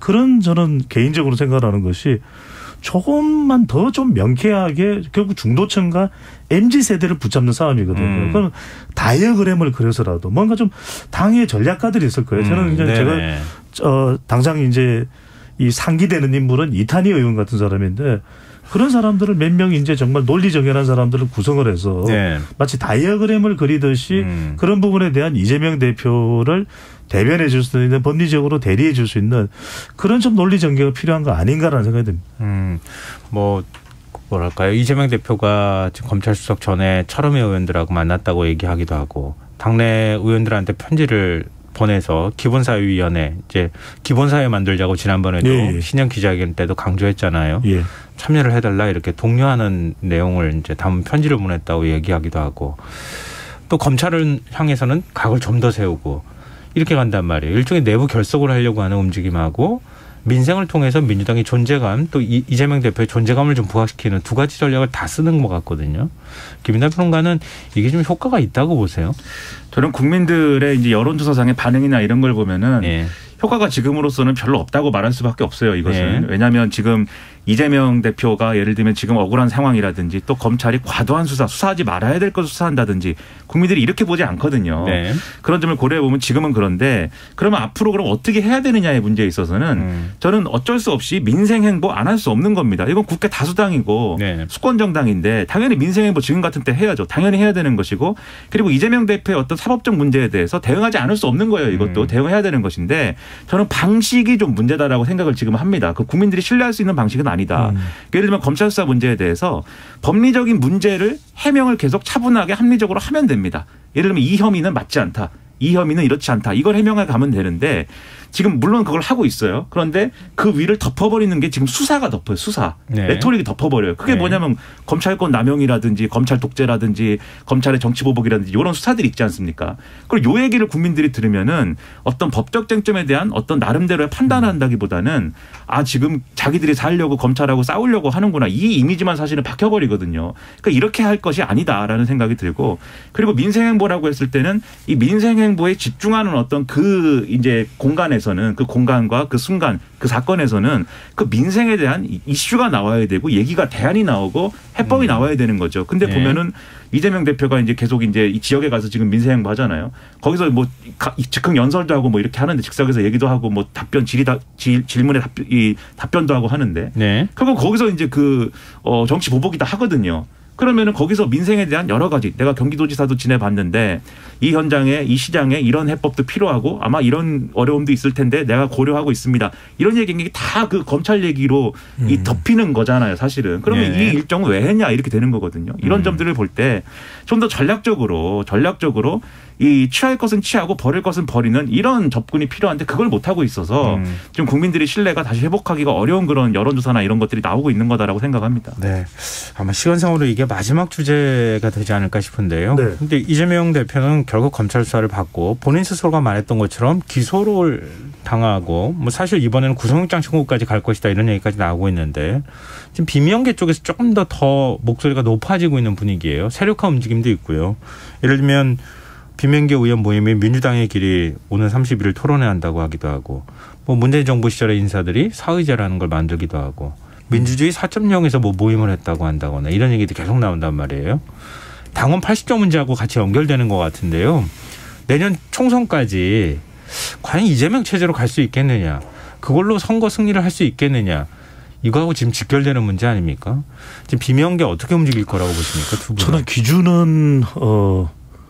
D: 저는 개인적으로 생각하는 것이 조금만 더 좀 명쾌하게 결국 중도층과 MZ세대를 붙잡는 싸움이거든요. 그럼 다이어그램을 그려서라도 뭔가 좀 당의 전략가들이 있을 거예요. 저는 이제 제가 당장 이제 이 상기되는 인물은 이탄희 의원 같은 사람인데 그런 사람들을 몇 명 이제 정말 논리정연한 사람들을 구성을 해서
B: 네.
D: 마치 다이어그램을 그리듯이 그런 부분에 대한 이재명 대표를 대변해 줄 수 있는 법리적으로 대리해 줄 수 있는 그런 좀 논리 전개가 필요한 거 아닌가라는 생각이 듭니다.
B: 뭐랄까요. 이재명 대표가 지금 검찰 수석 전에 철험회 의원들하고 만났다고 얘기하기도 하고 당내 의원들한테 편지를 보내서 기본사회위원회 이제 기본사회 만들자고 지난번에도
D: 예.
B: 신년 기자회견 때도 강조했잖아요.
D: 예.
B: 참여를 해달라 이렇게 독려하는 내용을 이제 담은 편지를 보냈다고 얘기하기도 하고 또 검찰을 향해서는 각을 좀 더 세우고 이렇게 간단 말이에요. 일종의 내부 결속을 하려고 하는 움직임하고 민생을 통해서 민주당의 존재감 또 이재명 대표의 존재감을 좀 부각시키는 두 가지 전략을 다 쓰는 것 같거든요. 김인하 평론가는 이게 좀 효과가 있다고 보세요?
E: 저는 국민들의 이제 여론조사상의 반응이나 이런 걸 보면은
B: 예.
E: 효과가 지금으로서는 별로 없다고 말할 수밖에 없어요. 이것은.
B: 네.
E: 왜냐하면 지금 이재명 대표가 예를 들면 지금 억울한 상황이라든지 또 검찰이 과도한 수사하지 말아야 될 것을 수사한다든지 국민들이 이렇게 보지 않거든요.
B: 네.
E: 그런 점을 고려해 보면 지금은 그런데 그러면 앞으로 그럼 어떻게 해야 되느냐의 문제에 있어서는 저는 어쩔 수 없이 민생행보 안 할 수 없는 겁니다. 이건 국회 다수당이고
B: 네.
E: 수권정당인데 당연히 민생행보 지금 같은 때 해야죠. 당연히 해야 되는 것이고 그리고 이재명 대표의 어떤 사법적 문제에 대해서 대응하지 않을 수 없는 거예요. 이것도 대응해야 되는 것인데 저는 방식이 좀 문제다라고 생각을 지금 합니다. 그 국민들이 신뢰할 수 있는 방식은 아니다. 예를 들면 검찰 수사 문제에 대해서 법리적인 문제를 해명을 계속 차분하게 합리적으로 하면 됩니다. 예를 들면 이 혐의는 맞지 않다. 이 혐의는 이렇지 않다. 이걸 해명해 가면 되는데 지금 물론 그걸 하고 있어요. 그런데 그 위를 덮어버리는 게 지금 수사가 덮어요. 수사.
B: 네.
E: 레토릭이 덮어버려요. 그게
B: 네.
E: 뭐냐면 검찰권 남용이라든지 검찰 독재라든지 검찰의 정치보복이라든지 이런 수사들이 있지 않습니까? 그리고 요 얘기를 국민들이 들으면은 어떤 법적 쟁점에 대한 어떤 나름대로의 판단을 한다기보다는 아 지금 자기들이 살려고 검찰하고 싸우려고 하는구나. 이 이미지만 사실은 박혀버리거든요. 그러니까 이렇게 할 것이 아니다라는 생각이 들고 그리고 민생행보라고 했을 때는 이 민생행보에 집중하는 어떤 그 이제 공간에서는 그 공간과 그 순간 그 사건에서는 그 민생에 대한 이슈가 나와야 되고 얘기가 대안이 나오고 해법이 나와야 되는 거죠. 근데
B: 네.
E: 보면은 이재명 대표가 이제 계속 이제 이 지역에 가서 지금 민생행보 하잖아요. 거기서 뭐 즉흥 연설도 하고 뭐 이렇게 하는데 즉석에서 얘기도 하고 뭐 질문에 답변도 하고 하는데
B: 네.
E: 결국 거기서 이제 그 정치 보복이다 하거든요. 그러면은 거기서 민생에 대한 여러 가지 내가 경기도지사도 지내봤는데 이 현장에 이 시장에 이런 해법도 필요하고 아마 이런 어려움도 있을 텐데 내가 고려하고 있습니다. 이런 얘기 다 그 검찰 얘기로 이 덮이는 거잖아요, 사실은. 그러면 이 일정은 왜 했냐 이렇게 되는 거거든요. 이런 점들을 볼 때 좀 더 전략적으로 이 취할 것은 취하고 버릴 것은 버리는 이런 접근이 필요한데 그걸 못 하고 있어서 좀 국민들의 신뢰가 다시 회복하기가 어려운 그런 여론조사나 이런 것들이 나오고 있는 거다라고 생각합니다.
B: 네, 아마 시간상으로 이게 마지막 주제가 되지 않을까 싶은데요.
D: 네.
B: 근데 이재명 대표는 결국 검찰 수사를 받고 본인 스스로가 말했던 것처럼 기소를 당하고 뭐 사실 이번에는 구속영장 청구까지 갈 것이다 이런 얘기까지 나오고 있는데 지금 비명계 쪽에서 조금 더 목소리가 높아지고 있는 분위기예요. 세력화 움직임도 있고요. 예를 들면 비명계 의원 모임이 민주당의 길이 오는 31일 토론회 한다고 하기도 하고 뭐 문재인 정부 시절의 인사들이 사의제라는 걸 만들기도 하고 민주주의 4.0에서 뭐 모임을 했다고 한다거나 이런 얘기도 계속 나온단 말이에요. 당원 80조 문제하고 같이 연결되는 것 같은데요. 내년 총선까지 과연 이재명 체제로 갈 수 있겠느냐. 그걸로 선거 승리를 할 수 있겠느냐. 이거하고 지금 직결되는 문제 아닙니까? 지금 비명계 어떻게 움직일 거라고 보십니까? 두 분.
D: 저는 기준은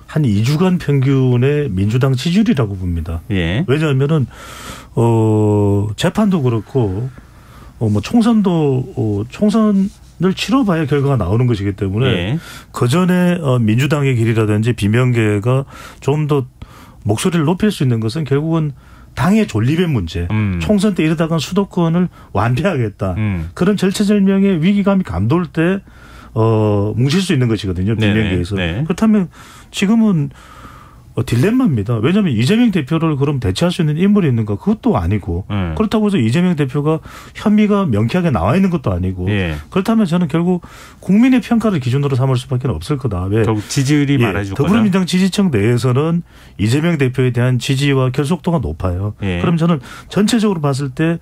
D: 한 2주간 평균의 민주당 지지율이라고 봅니다.
B: 예.
D: 왜냐하면은 재판도 그렇고 뭐 총선을 치러봐야 결과가 나오는 것이기 때문에
B: 예.
D: 그 전에 민주당의 길이라든지 비명계가 좀 더 목소리를 높일 수 있는 것은 결국은 당의 존립의 문제. 총선 때 이러다가 수도권을 완패하겠다. 그런 절체절명의 위기감이 감돌 때 뭉칠 수 있는 것이거든요. 비명계에서.
B: 네.
D: 그렇다면 지금은 딜레마입니다. 왜냐하면 이재명 대표를 그럼 대체할 수 있는 인물이 있는가? 그것도 아니고 그렇다고 해서 이재명 대표가 혐의가 명쾌하게 나와 있는 것도 아니고
B: 예.
D: 그렇다면 저는 결국 국민의 평가를 기준으로 삼을 수밖에 없을 거다. 왜?
B: 결국 지지율이 말해줄 거다.
D: 더불어민주당 지지층 내에서는 이재명 대표에 대한 지지와 결속도가 높아요.
B: 예.
D: 그럼 저는 전체적으로 봤을 때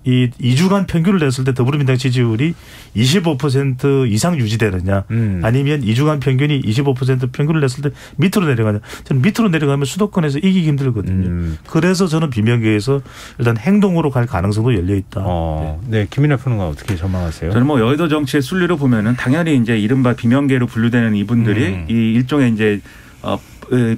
D: 이 2주간 평균을 냈을 때 더불어민주당 지지율이 25% 이상 유지되느냐 아니면 2주간 평균이 25% 평균을 냈을 때 밑으로 내려가냐. 저는 밑으로 내려가면 수도권에서 이기기 힘들거든요. 그래서 저는 비명계에서 일단 행동으로 갈 가능성도 열려 있다.
B: 네, 김민하 평론가 어떻게 전망하세요?
E: 저는 뭐 여의도 정치의 순리로 보면은 당연히 이제 이른바 비명계로 분류되는 이분들이 이 일종의 이제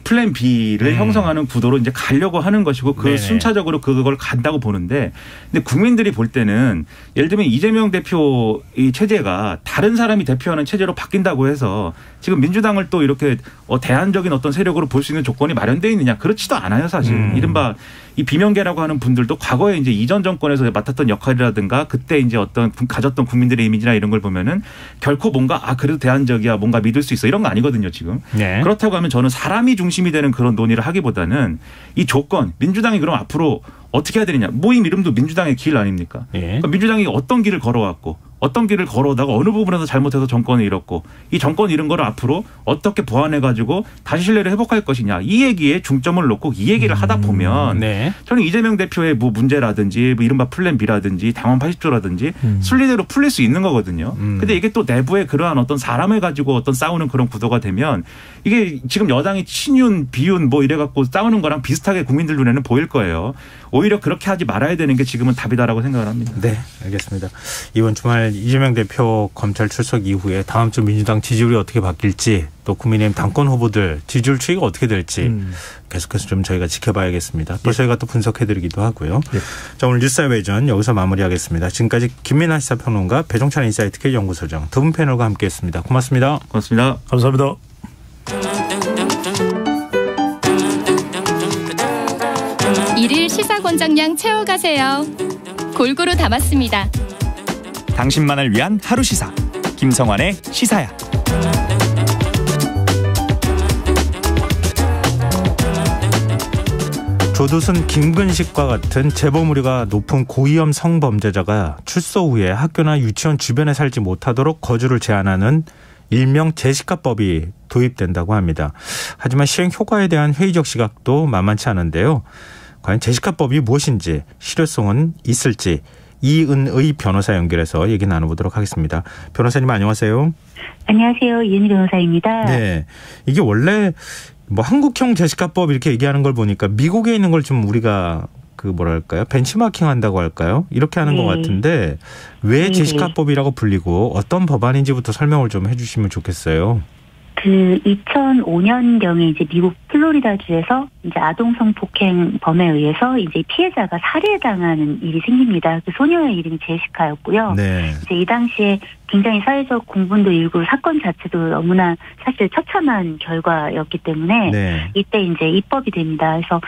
E: 플랜 B를 형성하는 구도로 이제 가려고 하는 것이고 그
B: 네네.
E: 순차적으로 그걸 간다고 보는데 근데 국민들이 볼 때는 예를 들면 이재명 대표 이 체제가 다른 사람이 대표하는 체제로 바뀐다고 해서 지금 민주당을 또 이렇게 대안적인 어떤 세력으로 볼 수 있는 조건이 마련되어 있느냐 그렇지도 않아요 사실. 이른바 이 비명계라고 하는 분들도 과거에 이제 이전 정권에서 맡았던 역할이라든가 그때 이제 어떤 가졌던 국민들의 이미지나 이런 걸 보면은 결코 뭔가 그래도 대안적이야 뭔가 믿을 수 있어 이런 거 아니거든요 지금.
B: 네.
E: 그렇다고 하면 저는 사람이 중심이 되는 그런 논의를 하기보다는 이 조건 민주당이 그럼 앞으로 어떻게 해야 되느냐. 모임 이름도 민주당의 길 아닙니까?
B: 예.
E: 그러니까 민주당이 어떤 길을 걸어왔고 어떤 길을 걸어오다가 어느 부분에서 잘못해서 정권을 잃었고 이 정권 잃은 거를 앞으로 어떻게 보완해가지고 다시 신뢰를 회복할 것이냐. 이 얘기에 중점을 놓고 이 얘기를 하다 보면
B: 네.
E: 저는 이재명 대표의 뭐 문제라든지 뭐 이른바 플랜 B라든지 당원 80조라든지 순리대로 풀릴 수 있는 거거든요. 근데 이게 또 내부에 그러한 어떤 사람을 가지고 어떤 싸우는 그런 구도가 되면 이게 지금 여당이 친윤 비윤 뭐 이래갖고 싸우는 거랑 비슷하게 국민들 눈에는 보일 거예요. 오히려 그렇게 하지 말아야 되는 게 지금은 답이다라고 생각을 합니다.
B: 네, 알겠습니다. 이번 주말 이재명 대표 검찰 출석 이후에 다음 주 민주당 지지율이 어떻게 바뀔지 또 국민의힘 당권 후보들 지지율 추이가 어떻게 될지 계속해서 좀 저희가 지켜봐야겠습니다. 또 저희가 또 분석해드리기도 하고요. 자, 오늘 뉴스의 외전 여기서 마무리하겠습니다. 지금까지 김민하 시사평론가 배종찬 인사이트 K연구소장 두 분 패널과 함께했습니다. 고맙습니다.
E: 고맙습니다.
D: 감사합니다.
C: 일일 시사권장량 채워가세요. 골고루 담았습니다.
F: 당신만을 위한 하루 시사 김성환의 시사야.
B: 조두순 김근식과 같은 재범 우려가 높은 고위험 성범죄자가 출소 후에 학교나 유치원 주변에 살지 못하도록 거주를 제한하는 일명 제시카법이 도입된다고 합니다. 하지만 시행 효과에 대한 회의적 시각도 만만치 않은데요. 과연 제시카법이 무엇인지 실효성은 있을지 이은의 변호사 연결해서 얘기 나눠보도록 하겠습니다. 변호사님 안녕하세요.
G: 안녕하세요. 이은희 변호사입니다.
B: 네, 이게 원래 뭐 한국형 제시카법 이렇게 얘기하는 걸 보니까 미국에 있는 걸 좀 우리가 그 뭐랄까요? 벤치마킹 한다고 할까요? 이렇게 하는 것 같은데 왜 제시카법이라고 불리고 어떤 법안인지부터 설명을 좀 해주시면 좋겠어요.
G: 그 2005년경에 이제 미국 플로리다주에서 이제 아동 성폭행범에 의해서 이제 피해자가 살해당하는 일이 생깁니다. 그 소녀의 이름이 제시카였고요.
B: 네.
G: 이제 이 당시에 굉장히 사회적 공분도 일고 사건 자체도 너무나 사실 처참한 결과였기 때문에
B: 네.
G: 이때 이제 입법이 됩니다. 그래서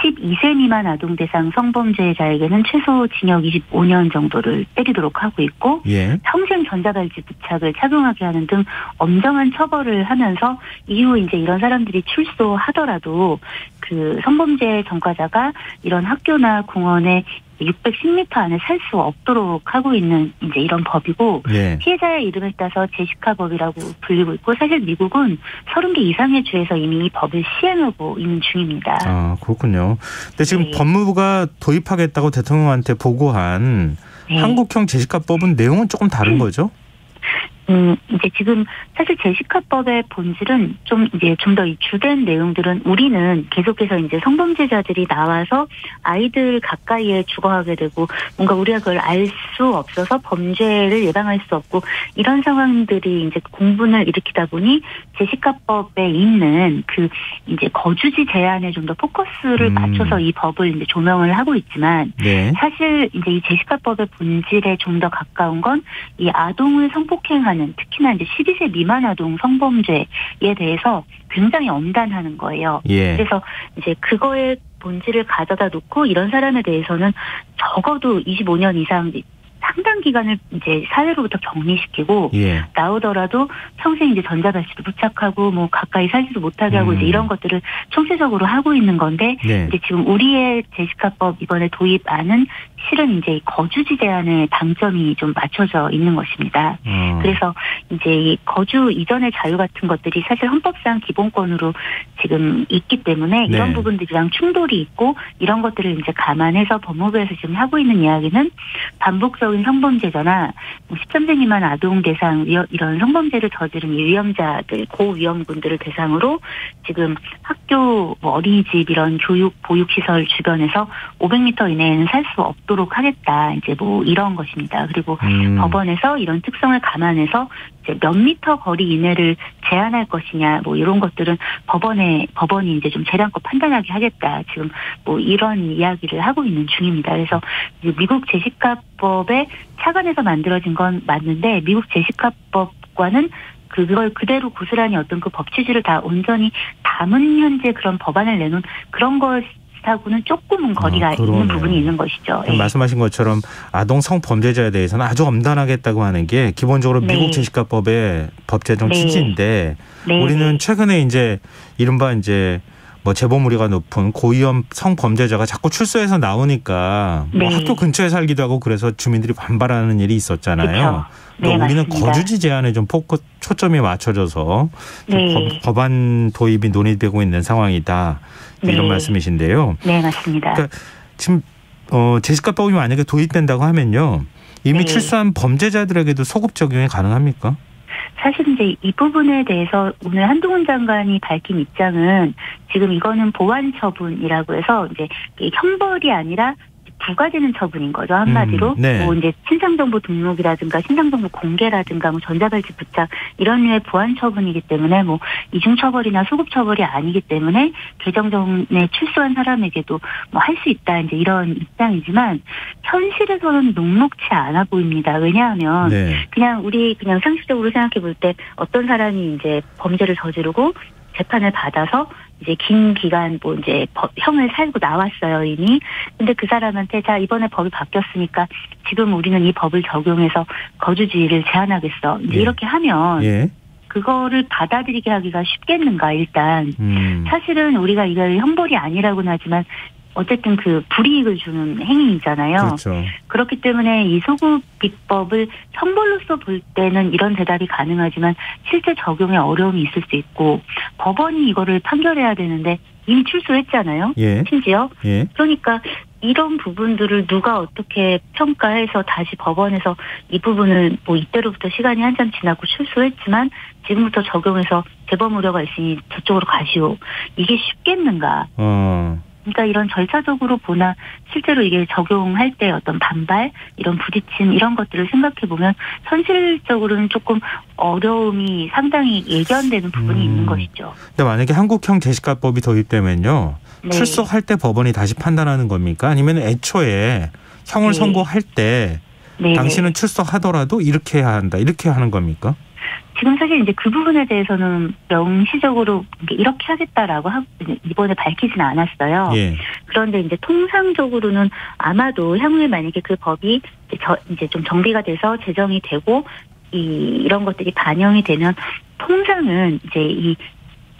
G: 12세 미만 아동 대상 성범죄자에게는 최소 징역 25년 정도를 때리도록 하고 있고
B: 예.
G: 평생 전자발찌 부착을 착용하게 하는 등 엄정한 처벌을 하면서 이후 이제 이런 사람들이 출소하더라도 그 성범죄 전과자가 이런 학교나 공원에 610m 안에 살 수 없도록 하고 있는 이제 이런 법이고
B: 예.
G: 피해자의 이름을 따서 제시카법이라고 불리고 있고 사실 미국은 30개 이상의 주에서 이미 이 법을 시행하고 있는 중입니다.
B: 아, 그렇군요. 근데 지금
G: 네.
B: 법무부가 도입하겠다고 대통령한테 보고한
G: 네.
B: 한국형 제시카법은 내용은 조금 다른 거죠?
G: 이제 지금 사실 제시카법의 본질은 좀 더 이 주된 내용들은 우리는 계속해서 이제 성범죄자들이 나와서 아이들 가까이에 죽어가게 되고 뭔가 우리가 그걸 알 수 없어서 범죄를 예방할 수 없고 이런 상황들이 이제 공분을 일으키다 보니 제시카법에 있는 그 이제 거주지 제한에 좀 더 포커스를 맞춰서 이 법을 이제 조명을 하고 있지만
B: 네.
G: 사실 이제 이 제시카법의 본질에 좀 더 가까운 건 이 아동을 성폭행하는 특히나 이제 12세 미만 아동 성범죄에 대해서 굉장히 엄단하는 거예요.
B: 예.
G: 그래서 이제 그거의 본질을 가져다 놓고 이런 사람에 대해서는 적어도 25년 이상 상당 기간을 이제 사회로부터 격리시키고
B: 예.
G: 나오더라도 평생 이제 전자발찌도 부착하고 뭐 가까이 살지도 못하게 하고 이제 이런 것들을 총체적으로 하고 있는 건데
B: 네.
G: 이제 지금 우리의 제시카법 이번에 도입안은 실은 이제 거주지 제한에 방점이 좀 맞춰져 있는 것입니다. 그래서 이제 이 거주 이전의 자유 같은 것들이 사실 헌법상 기본권으로 지금 있기 때문에 이런
B: 네.
G: 부분들이랑 충돌이 있고 이런 것들을 이제 감안해서 법무부에서 지금 하고 있는 이야기는 반복적인 성범죄자나 13세 미만 아동 대상 이런 성범죄를 저지른 위험자들, 고위험군들을 대상으로 지금 학교, 뭐 어린이집 이런 교육, 보육시설 주변에서 500m 이내에는 살 수 없도록 하겠다. 이제 뭐 이런 것입니다. 그리고 법원에서 이런 특성을 감안해서 이제 몇 미터 거리 이내를 제한할 것이냐, 뭐 이런 것들은 법원이 이제 좀 재량껏 판단하게 하겠다. 지금 뭐 이런 이야기를 하고 있는 중입니다. 그래서 이제 미국 제시카법에 착안해서 만들어진 건 맞는데 미국 제시카법과는 그걸 그대로 고스란히 어떤 그 법 취지를 다 온전히 담은 현재 그런 법안을 내놓은 그런 것하고는 조금은 거리가 있는 부분이 있는 것이죠. 네.
B: 말씀하신 것처럼 아동 성범죄자에 대해서는 아주 엄단하겠다고 하는 게 기본적으로
G: 네.
B: 미국 제시카법의 법 제정
G: 네.
B: 취지인데
G: 네.
B: 우리는 최근에 이제 이른바 이제 뭐 재범 우려가 높은 고위험 성범죄자가 자꾸 출소해서 나오니까 뭐
G: 네.
B: 학교 근처에 살기도 하고 그래서 주민들이 반발하는 일이 있었잖아요.
G: 그렇죠. 네,
B: 그러니까 우리는
G: 맞습니다.
B: 거주지 제한에 좀 초점이 맞춰져서
G: 네.
B: 법안 도입이 논의되고 있는 상황이다. 이런
G: 네.
B: 말씀이신데요.
G: 네, 맞습니다.
B: 그러니까 지금 제시카법이 만약에 도입된다고 하면요. 이미
G: 네.
B: 출소한 범죄자들에게도 소급 적용이 가능합니까?
G: 사실 이제 이 부분에 대해서 오늘 한동훈 장관이 밝힌 입장은 지금 이거는 보완 처분이라고 해서 이제 형벌이 아니라 부과되는 처분인 거죠. 한마디로
B: 네.
G: 뭐 이제 신상정보 등록이라든가 신상정보 공개라든가 뭐 전자발찌 부착 이런 류의 보완 처분이기 때문에 뭐 이중처벌이나 소급처벌이 아니기 때문에 개정 전에 출소한 사람에게도 뭐 할 수 있다 이제 이런 입장이지만 현실에서는 녹록치 않아 보입니다. 왜냐하면
B: 네.
G: 우리 상식적으로 생각해 볼 때 어떤 사람이 이제 범죄를 저지르고 재판을 받아서 이제 긴 기간 뭐 이제 형을 살고 나왔어요 이미. 근데 그 사람한테 자 이번에 법이 바뀌었으니까 지금 우리는 이 법을 적용해서 거주지를 제한하겠어. 이제
B: 예.
G: 이렇게 하면
B: 예.
G: 그거를 받아들이게 하기가 쉽겠는가 일단. 사실은 우리가 이걸 형벌이 아니라고는 하지만 어쨌든 그 불이익을 주는 행위이잖아요.
B: 그렇죠.
G: 그렇기 때문에 이 소급 비법을 형벌로서 볼 때는 이런 대답이 가능하지만 실제 적용에 어려움이 있을 수 있고 법원이 이거를 판결해야 되는데 이미 출소했잖아요.
B: 예.
G: 심지어.
B: 예.
G: 그러니까 이런 부분들을 누가 어떻게 평가해서 다시 법원에서 이 부분을 뭐 이때로부터 시간이 한참 지나고 출소했지만 지금부터 적용해서 재범 우려가 있으니 저쪽으로 가시오. 이게 쉽겠는가. 그러니까 이런 절차적으로 보나 실제로 이게 적용할 때 어떤 반발, 이런 부딪힘 이런 것들을 생각해 보면 현실적으로는 조금 어려움이 상당히 예견되는 부분이 있는 것이죠.
B: 근데 만약에 한국형 재시가법이 도입되면요.
G: 네.
B: 출소할 때 법원이 다시 판단하는 겁니까? 아니면 애초에 형을
G: 네.
B: 선고할 때
G: 네.
B: 당신은 출소하더라도 이렇게 해야 한다. 이렇게 하는 겁니까?
G: 지금 사실 이제 그 부분에 대해서는 명시적으로 이렇게 하겠다라고 이번에 밝히지는 않았어요.
B: 예.
G: 그런데 이제 통상적으로는 아마도 향후에 만약에 그 법이 이제 좀 정비가 돼서 제정이 되고 이런 것들이 반영이 되면 통상은 이제 이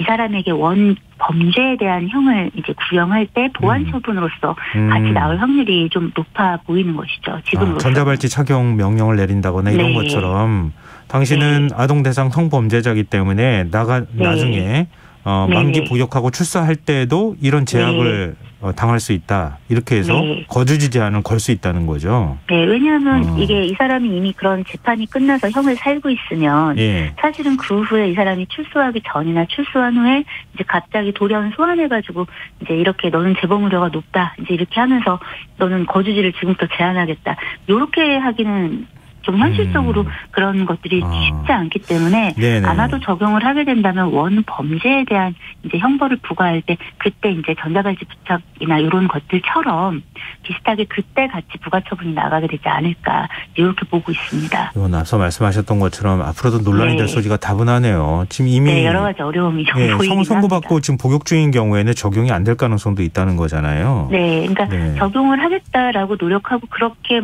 G: 사람에게 원 범죄에 대한 형을 이제 구형할 때 보완 처분으로서 같이 나올 확률이 좀 높아 보이는 것이죠. 지금으로서.
B: 전자발찌 착용 명령을 내린다거나 이런
G: 네.
B: 것처럼 당신은 아동 대상 성범죄자이기 때문에 나중에 만기 복역하고 출소할 때에도 이런 제약을 당할 수 있다. 이렇게 해서 거주지 제한을 걸 수 있다는 거죠.
G: 네, 왜냐하면 이게 이 사람이 이미 그런 재판이 끝나서 형을 살고 있으면 사실은 그 후에 이 사람이 출소하기 전이나 출소한 후에 이제 갑자기 돌연 소환해가지고 이제 이렇게 너는 재범 우려가 높다. 이제 이렇게 하면서 너는 거주지를 지금부터 제한하겠다. 이렇게 하기는 좀 현실적으로 그런 것들이 쉽지 않기 때문에
B: 네네.
G: 아마도 적용을 하게 된다면 원 범죄에 대한 이제 형벌을 부과할 때 그때 이제 전자발찌 부착이나 이런 것들처럼 비슷하게 그때 같이 부가처분이 나가게 되지 않을까 이렇게 보고 있습니다.
B: 이건 앞서 말씀하셨던 것처럼 앞으로도 논란이 될 소지가 다분하네요. 지금 이미
G: 여러 가지 어려움이 좀 보이긴
B: 형 선고받고
G: 합니다.
B: 지금 복역 중인 경우에는 적용이 안 될 가능성도 있다는 거잖아요.
G: 네, 그러니까 적용을 하겠다라고 노력하고 그렇게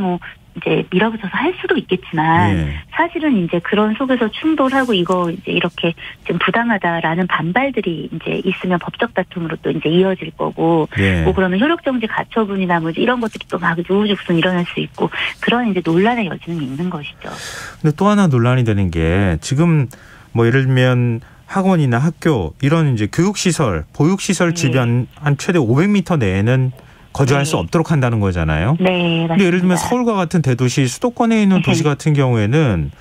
G: 이제 밀어붙여서 할 수도 있겠지만 사실은 이제 그런 속에서 충돌하고 이거 이제 이렇게 좀 부당하다라는 반발들이 이제 있으면 법적 다툼으로 또 이제 이어질 거고 뭐 그러면 효력정지 가처분이나 뭐 이런 것들이 또 막 우후죽순 일어날 수 있고 그런 이제 논란의 여지는 있는 것이죠.
B: 근데 또 하나 논란이 되는 게 지금 뭐 예를 들면 학원이나 학교 이런 이제 교육시설, 보육시설 주변 한 최대 500m 내에는 거주할 수 없도록 한다는 거잖아요.
G: 네, 맞습니다.
B: 근데 예를 들면 서울과 같은 대도시, 수도권에 있는 도시 같은 경우에는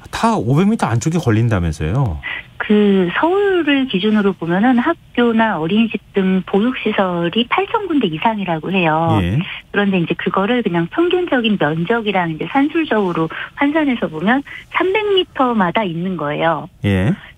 B: 다 500m 안쪽에 걸린다면서요.
G: 그 서울을 기준으로 보면은 학교나 어린이집 등 보육시설이 8,000군데 이상이라고 해요. 그런데 이제 그거를 그냥 평균적인 면적이랑 이제 산술적으로 환산해서 보면 300m마다 있는 거예요.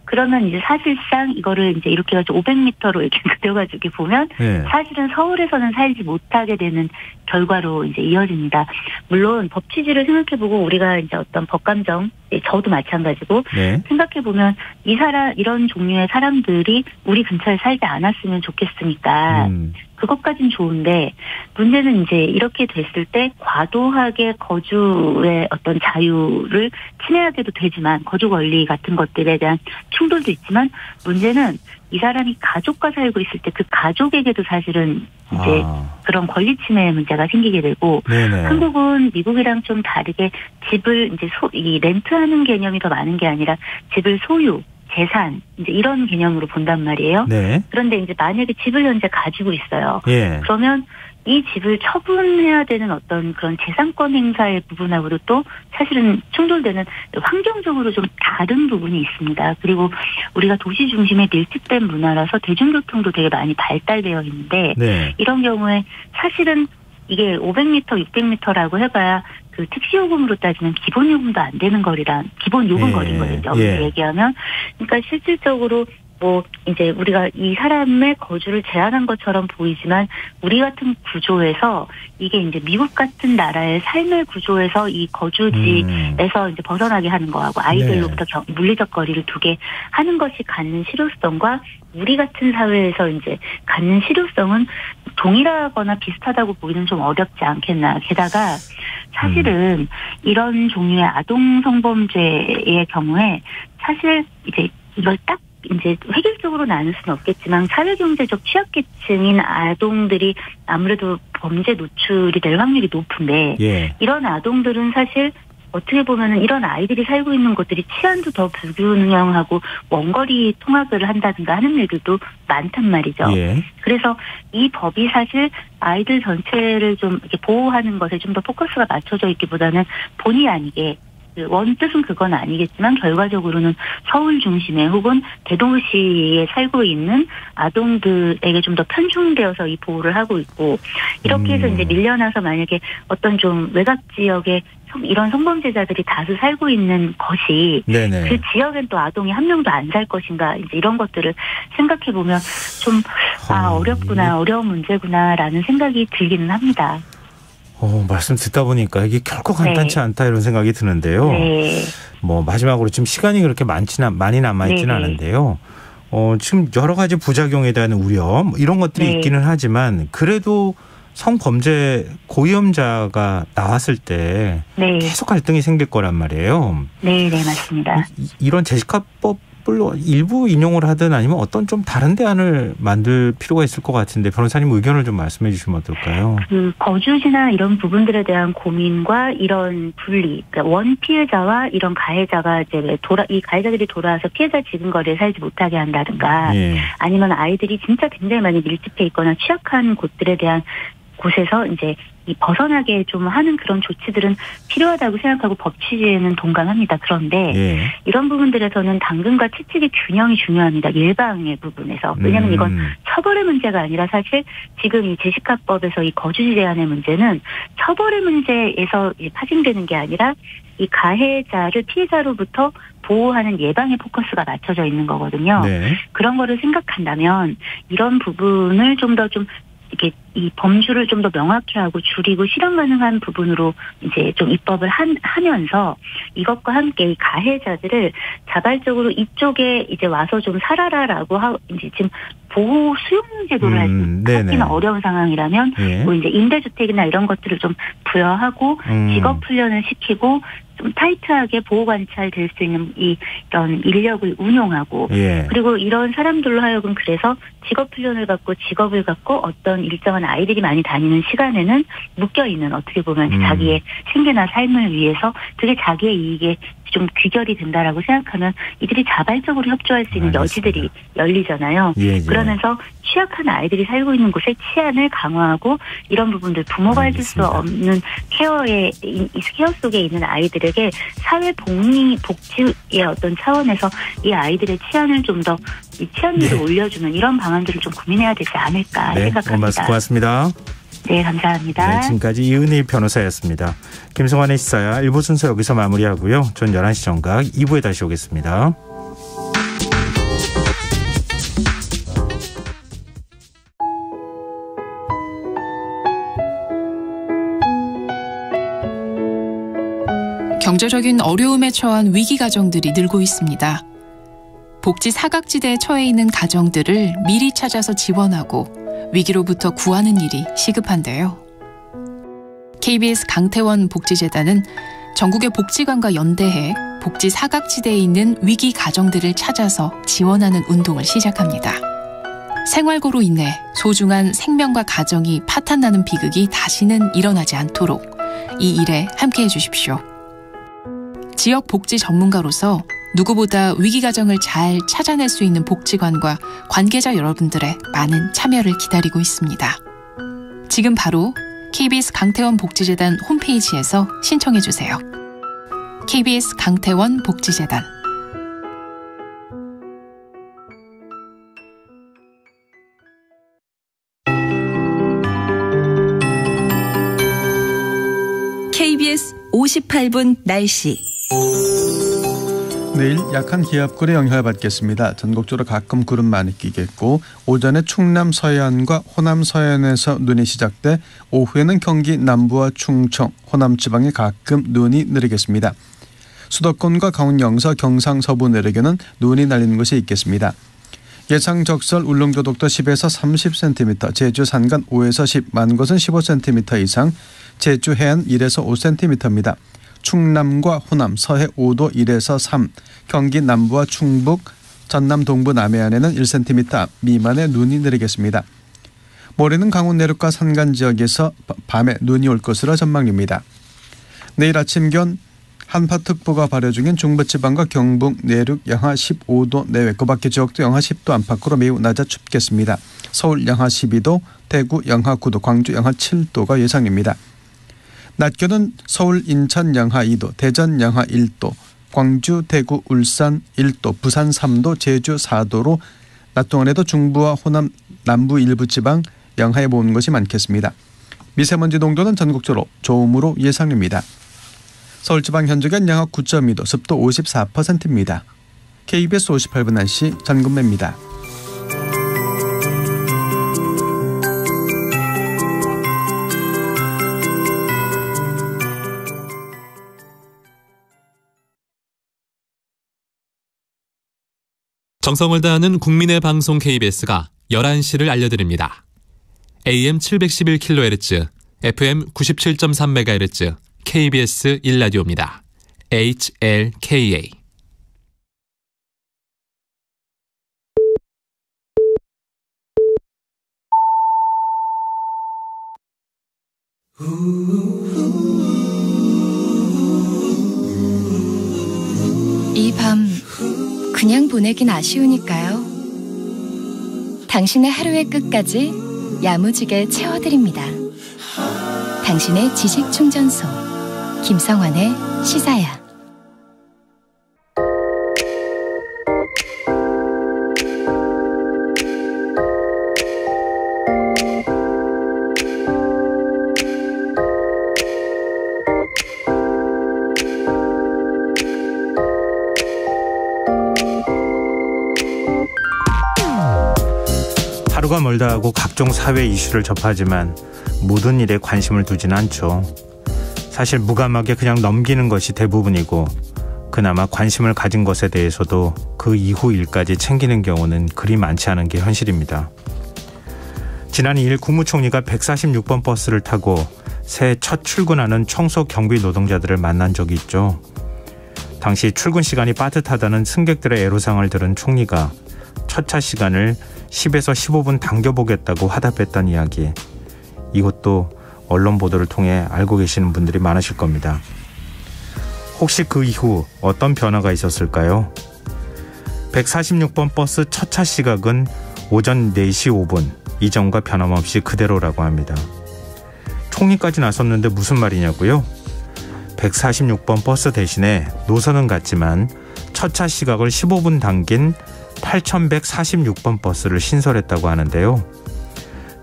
G: 그러면 이제 사실상 이거를 이제 이렇게 해가지고 500m로 이렇게 그려가지고 보면 사실은 서울에서는 살지 못하게 되는 결과로 이제 이어집니다. 물론 법 취지를 생각해보고 우리가 이제 어떤 법감정, 저도 마찬가지고 생각해보면 이런 종류의 사람들이 우리 근처에 살지 않았으면 좋겠으니까 그것까진 좋은데 문제는 이제 이렇게 됐을 때 과도하게 거주의 어떤 자유를 침해하게도 되지만 거주 권리 같은 것들에 대한 충돌도 있지만 문제는 이 사람이 가족과 살고 있을 때 그 가족에게도 사실은 이제 그런 권리 침해 문제가 생기게 되고 한국은 미국이랑 좀 다르게 집을 이제 이 렌트하는 개념이 더 많은 게 아니라 집을 소유 재산 이제 이런 개념으로 본단 말이에요. 그런데 이제 만약에 집을 현재 가지고 있어요. 그러면 이 집을 처분해야 되는 어떤 그런 재산권 행사의 부분하고도 또 사실은 충돌되는 환경적으로 좀 다른 부분이 있습니다. 그리고 우리가 도시 중심의 밀집된 문화라서 대중교통도 되게 많이 발달되어 있는데 이런 경우에 사실은 이게 500m, 600m라고 해봐야 그 택시 요금으로 따지면 기본 요금도 안 되는 거리란 기본 요금 거리거든요. 얘기하면 그러니까 실질적으로 뭐 이제 우리가 이 사람의 거주를 제한한 것처럼 보이지만 우리 같은 구조에서 이게 이제 미국 같은 나라의 삶의 구조에서 이 거주지에서 이제 벗어나게 하는 거하고 아이들로부터 물리적 거리를 두게 하는 것이 갖는 실효성과 우리 같은 사회에서 이제 갖는 실효성은 동일하거나 비슷하다고 보기는 좀 어렵지 않겠나. 게다가 사실은 이런 종류의 아동 성범죄의 경우에 사실 이제 이걸 딱 이제 획일적으로 나눌 수는 없겠지만 사회경제적 취약계층인 아동들이 아무래도 범죄 노출이 될 확률이 높은데 이런 아동들은 사실 어떻게 보면은 이런 아이들이 살고 있는 곳들이 치안도 더 불균형하고 원거리 통학을 한다든가 하는 일들도 많단 말이죠. 그래서 이 법이 사실 아이들 전체를 좀 이렇게 보호하는 것에 좀 더 포커스가 맞춰져 있기보다는 본의 아니게 원뜻은 그건 아니겠지만 결과적으로는 서울 중심에 혹은 대도시에 살고 있는 아동들에게 좀 더 편중되어서 이 보호를 하고 있고 이렇게 해서 이제 밀려나서 만약에 어떤 좀 외곽 지역에 이런 성범죄자들이 다수 살고 있는 것이
B: 네네.
G: 그 지역엔 또 아동이 한 명도 안 살 것인가 이제 이런 것들을 생각해 보면 좀 어렵구나 어려운 문제구나라는 생각이 들기는 합니다.
B: 말씀 듣다 보니까 이게 결코 간단치
G: 네.
B: 않다 이런 생각이 드는데요.
G: 네.
B: 뭐 마지막으로 지금 시간이 그렇게 많이 남아있지는
G: 네네.
B: 않은데요. 지금 여러 가지 부작용에 대한 우려 이런 것들이
G: 네.
B: 있기는 하지만 그래도 성범죄 고위험자가 나왔을 때
G: 네.
B: 계속 갈등이 생길 거란 말이에요.
G: 네, 맞습니다.
B: 이런 제시카법을 일부 인용을 하든 아니면 어떤 좀 다른 대안을 만들 필요가 있을 것 같은데 변호사님 의견을 좀 말씀해 주시면 어떨까요?
G: 그 거주지나 이런 부분들에 대한 고민과 이런 분리, 그러니까 원 피해자와 이런 가해자가 이제 이 가해자들이 돌아와서 피해자 지근거리에 살지 못하게 한다든가,
B: 예.
G: 아니면 아이들이 진짜 굉장히 많이 밀집해 있거나 취약한 곳들에 대한 곳에서 이제 이 벗어나게 좀 하는 그런 조치들은 필요하다고 생각하고 법 취지에는 동감합니다. 그런데
B: 예.
G: 이런 부분들에서는 당근과 채찍의 균형이 중요합니다. 예방의 부분에서. 왜냐하면 이건 처벌의 문제가 아니라 사실 지금 이 제시카법에서 이 거주지 제한의 문제는 처벌의 문제에서 파생되는 게 아니라 이 가해자를 피해자로부터 보호하는 예방의 포커스가 맞춰져 있는 거거든요.
B: 네.
G: 그런 거를 생각한다면 이런 부분을 좀 더 이렇게 이 범주를 좀 더 명확히 하고 줄이고 실현 가능한 부분으로 이제 좀 입법을 하면서 이것과 함께 이 가해자들을 자발적으로 이쪽에 이제 와서 좀 살아라라고 이제 지금 보호 수용 제도를 하기는 어려운 상황이라면
B: 예.
G: 뭐 이제 임대주택이나 이런 것들을 좀 부여하고 직업 훈련을 시키고 좀 타이트하게 보호 관찰 될 수 있는 이런 인력을 운용하고
B: 예.
G: 그리고 이런 사람들로 하여금 그래서 직업 훈련을 받고 직업을 갖고 어떤 일정한 아이들이 많이 다니는 시간에는 묶여 있는 어떻게 보면 자기의 생계나 삶을 위해서 그게 자기의 이익에 좀 귀결이 된다라고 생각하면 이들이 자발적으로 협조할 수 있는
B: 알겠습니다.
G: 여지들이 열리잖아요.
B: 예.
G: 그러면서 취약한 아이들이 살고 있는 곳의 치안을 강화하고 이런 부분들 부모가 해줄 수 없는 케어 속에 있는 아이들에게 사회 복지의 어떤 차원에서 이 아이들의 치안을 좀 더 치안률을 올려주는 이런 방안들을 좀 고민해야 되지 않을까 생각합니다.
B: 고맙습니다.
G: 네, 감사합니다.
B: 네, 지금까지 이은희 변호사였습니다. 김성환의 시사야 1부 순서 여기서 마무리하고요. 전 11시 정각 2부에 다시 오겠습니다.
H: 경제적인 어려움에 처한 위기 가정들이 늘고 있습니다. 복지 사각지대에 처해 있는 가정들을 미리 찾아서 지원하고 위기로부터 구하는 일이 시급한데요. KBS 강태원 복지재단은 전국의 복지관과 연대해 복지 사각지대에 있는 위기 가정들을 찾아서 지원하는 운동을 시작합니다. 생활고로 인해 소중한 생명과 가정이 파탄나는 비극이 다시는 일어나지 않도록 이 일에 함께해 주십시오. 지역 복지 전문가로서 누구보다 위기 가정을 잘 찾아낼 수 있는 복지관과 관계자 여러분들의 많은 참여를 기다리고 있습니다. 지금 바로 KBS 강태원 복지재단 홈페이지에서 신청해 주세요. KBS 강태원 복지재단.
I: KBS 58분 날씨.
J: 내일 약한 기압골의 영향을 받겠습니다. 전국적으로 가끔 구름 많이 끼겠고 오전에 충남 서해안과 호남 서해안에서 눈이 시작돼 오후에는 경기 남부와 충청, 호남 지방에 가끔 눈이 내리겠습니다. 수도권과 강원 영서, 경상 서부 내륙에는 눈이 날리는 곳이 있겠습니다. 예상 적설 울릉도독도 10에서 30cm, 제주 산간 5에서 10, 많은 곳은 15cm 이상, 제주 해안 1에서 5cm입니다. 충남과 호남, 서해 5도 1에서 3, 경기 남부와 충북, 전남 동부 남해안에는 1cm 미만의 눈이 내리겠습니다. 모레는 강원 내륙과 산간 지역에서 밤에 눈이 올 것으로 전망됩니다. 내일 아침 기온 한파특보가 발효 중인 중부지방과 경북 내륙 영하 15도 내외, 그 밖의 지역도 영하 10도 안팎으로 매우 낮아 춥겠습니다. 서울 영하 12도, 대구 영하 9도, 광주 영하 7도가 예상됩니다. 낮 기온은 서울, 인천, 영하 2도, 대전, 영하 1도, 광주, 대구, 울산 1도, 부산 3도, 제주 4도로 낮 동안에도 중부와 호남, 남부 일부 지방 영하에 머무는 것이 많겠습니다. 미세먼지 농도는 전국적으로 좋음으로 예상됩니다. 서울지방 현저기온 영하 9.2도, 습도 54%입니다. KBS 58분 날씨 전금매입니다.
K: 정성을 다하는 국민의 방송 KBS가 11시를 알려드립니다. AM 711kHz, FM 97.3MHz, KBS 1라디오입니다. HLKA.
C: 이 밤 그냥 보내긴 아쉬우니까요. 당신의 하루의 끝까지 야무지게 채워드립니다. 당신의 지식 충전소 김성환의 시사야.
B: 하루가 멀다 하고 각종 사회 이슈를 접하지만 모든 일에 관심을 두지는 않죠. 사실 무감하게 그냥 넘기는 것이 대부분이고 그나마 관심을 가진 것에 대해서도 그 이후 일까지 챙기는 경우는 그리 많지 않은 게 현실입니다. 지난 2일 국무총리가 146번 버스를 타고 새해 첫 출근하는 청소 경비 노동자들을 만난 적이 있죠. 당시 출근 시간이 빠듯하다는 승객들의 애로사항을 들은 총리가 첫 차 시간을 10에서 15분 당겨보겠다고 화답했던 이야기. 이것도 언론 보도를 통해 알고 계시는 분들이 많으실 겁니다. 혹시 그 이후 어떤 변화가 있었을까요? 146번 버스 첫 차 시각은 오전 4시 5분, 이전과 변함없이 그대로라고 합니다. 총리까지 나섰는데 무슨 말이냐고요? 146번 버스 대신에 노선은 같지만 첫 차 시각을 15분 당긴 8146번 버스를 신설했다고 하는데요.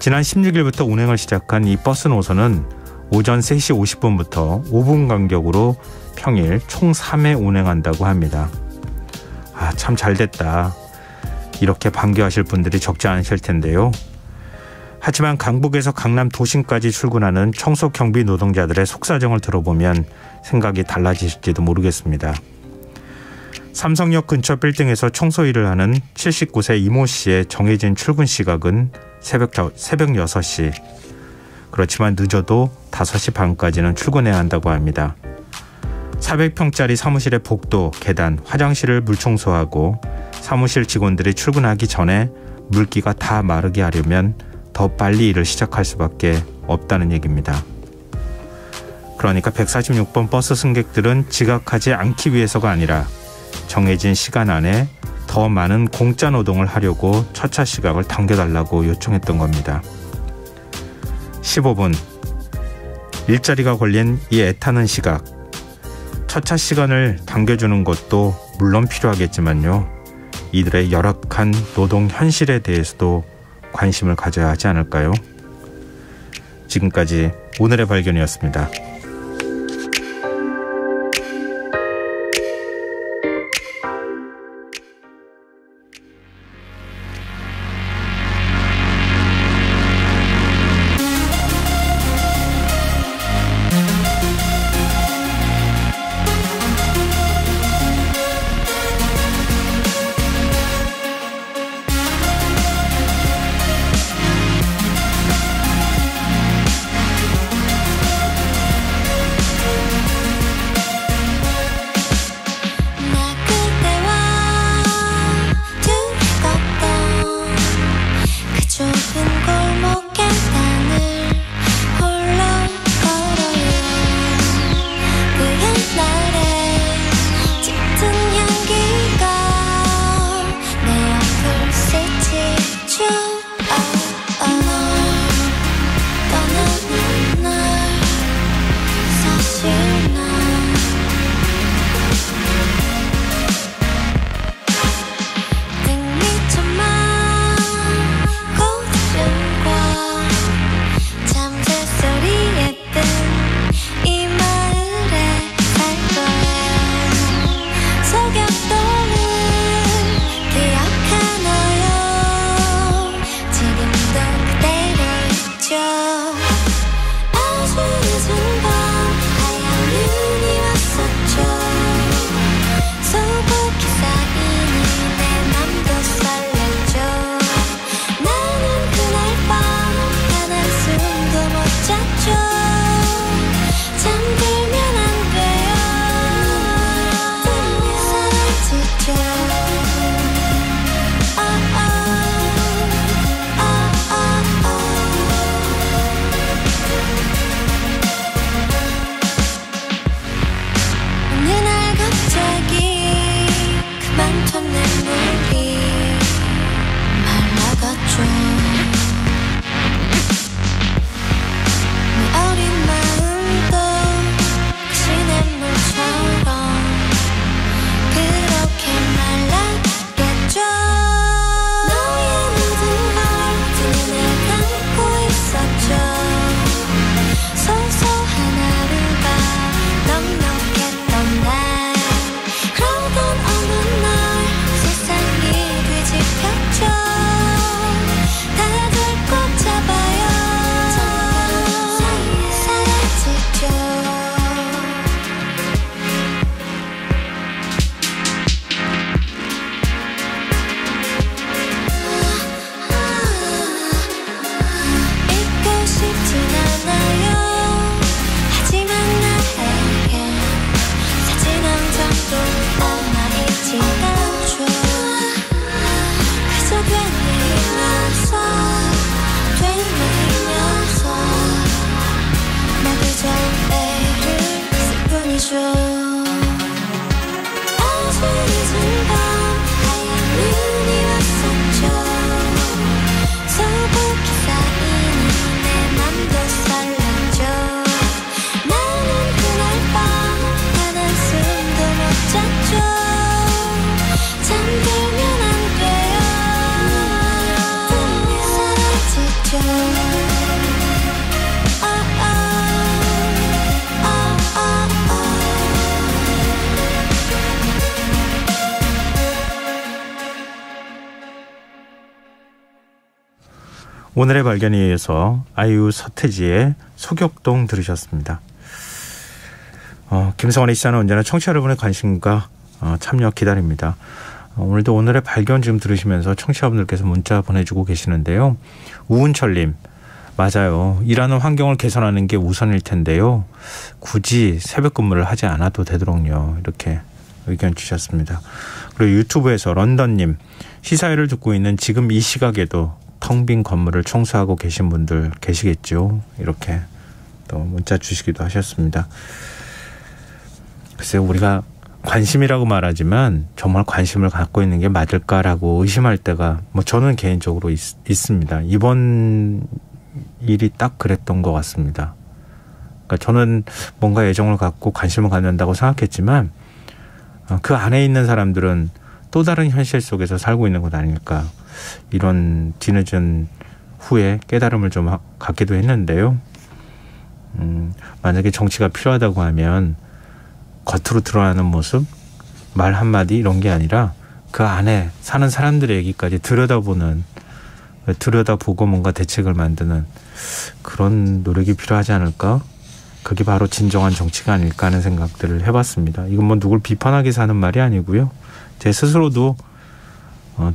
B: 지난 16일부터 운행을 시작한 이 버스 노선은 오전 3시 50분부터 5분 간격으로 평일 총 3회 운행한다고 합니다. 참 잘됐다. 이렇게 반겨하실 분들이 적지 않으실 텐데요. 하지만 강북에서 강남 도심까지 출근하는 청소 경비 노동자들의 속사정을 들어보면 생각이 달라지실지도 모르겠습니다. 삼성역 근처 빌딩에서 청소 일을 하는 79세 이모 씨의 정해진 출근 시각은 새벽 6시. 그렇지만 늦어도 5시 반까지는 출근해야 한다고 합니다. 400평짜리 사무실의 복도, 계단, 화장실을 물청소하고 사무실 직원들이 출근하기 전에 물기가 다 마르게 하려면 더 빨리 일을 시작할 수밖에 없다는 얘기입니다. 그러니까 146번 버스 승객들은 지각하지 않기 위해서가 아니라 정해진 시간 안에 더 많은 공짜 노동을 하려고 첫 차 시각을 당겨달라고 요청했던 겁니다. 15분, 일자리가 걸린 이 애타는 시각. 첫 차 시간을 당겨주는 것도 물론 필요하겠지만요. 이들의 열악한 노동 현실에 대해서도 관심을 가져야 하지 않을까요? 지금까지 오늘의 발견이었습니다. 오늘의 발견에 의해서 아이유 서태지의 소격동 들으셨습니다. 김성환의 시사는 언제나 청취자 여러분의 관심과 참여 기다립니다. 오늘도 오늘의 발견 지금 들으시면서 청취자분들께서 문자 보내주고 계시는데요. 우은철님, 맞아요. 일하는 환경을 개선하는 게 우선일 텐데요. 굳이 새벽 근무를 하지 않아도 되도록요. 이렇게 의견 주셨습니다. 그리고 유튜브에서 런던님, 시사회를 듣고 있는 지금 이 시각에도 텅 빈 건물을 청소하고 계신 분들 계시겠죠. 이렇게 또 문자 주시기도 하셨습니다. 글쎄요, 우리가 관심이라고 말하지만 정말 관심을 갖고 있는 게 맞을까라고 의심할 때가 저는 개인적으로 있습니다. 이번 일이 딱 그랬던 것 같습니다. 그러니까 저는 뭔가 애정을 갖고 관심을 갖는다고 생각했지만 그 안에 있는 사람들은 또 다른 현실 속에서 살고 있는 것 아닐까, 이런 뒤늦은 후에 깨달음을 좀 갖기도 했는데요. 만약에 정치가 필요하다고 하면 겉으로 드러나는 모습, 말 한마디 이런 게 아니라 그 안에 사는 사람들의 얘기까지 들여다보고 뭔가 대책을 만드는 그런 노력이 필요하지 않을까? 그게 바로 진정한 정치가 아닐까 하는 생각들을 해봤습니다. 이건 누굴 비판하기 위해서 하는 말이 아니고요. 제 스스로도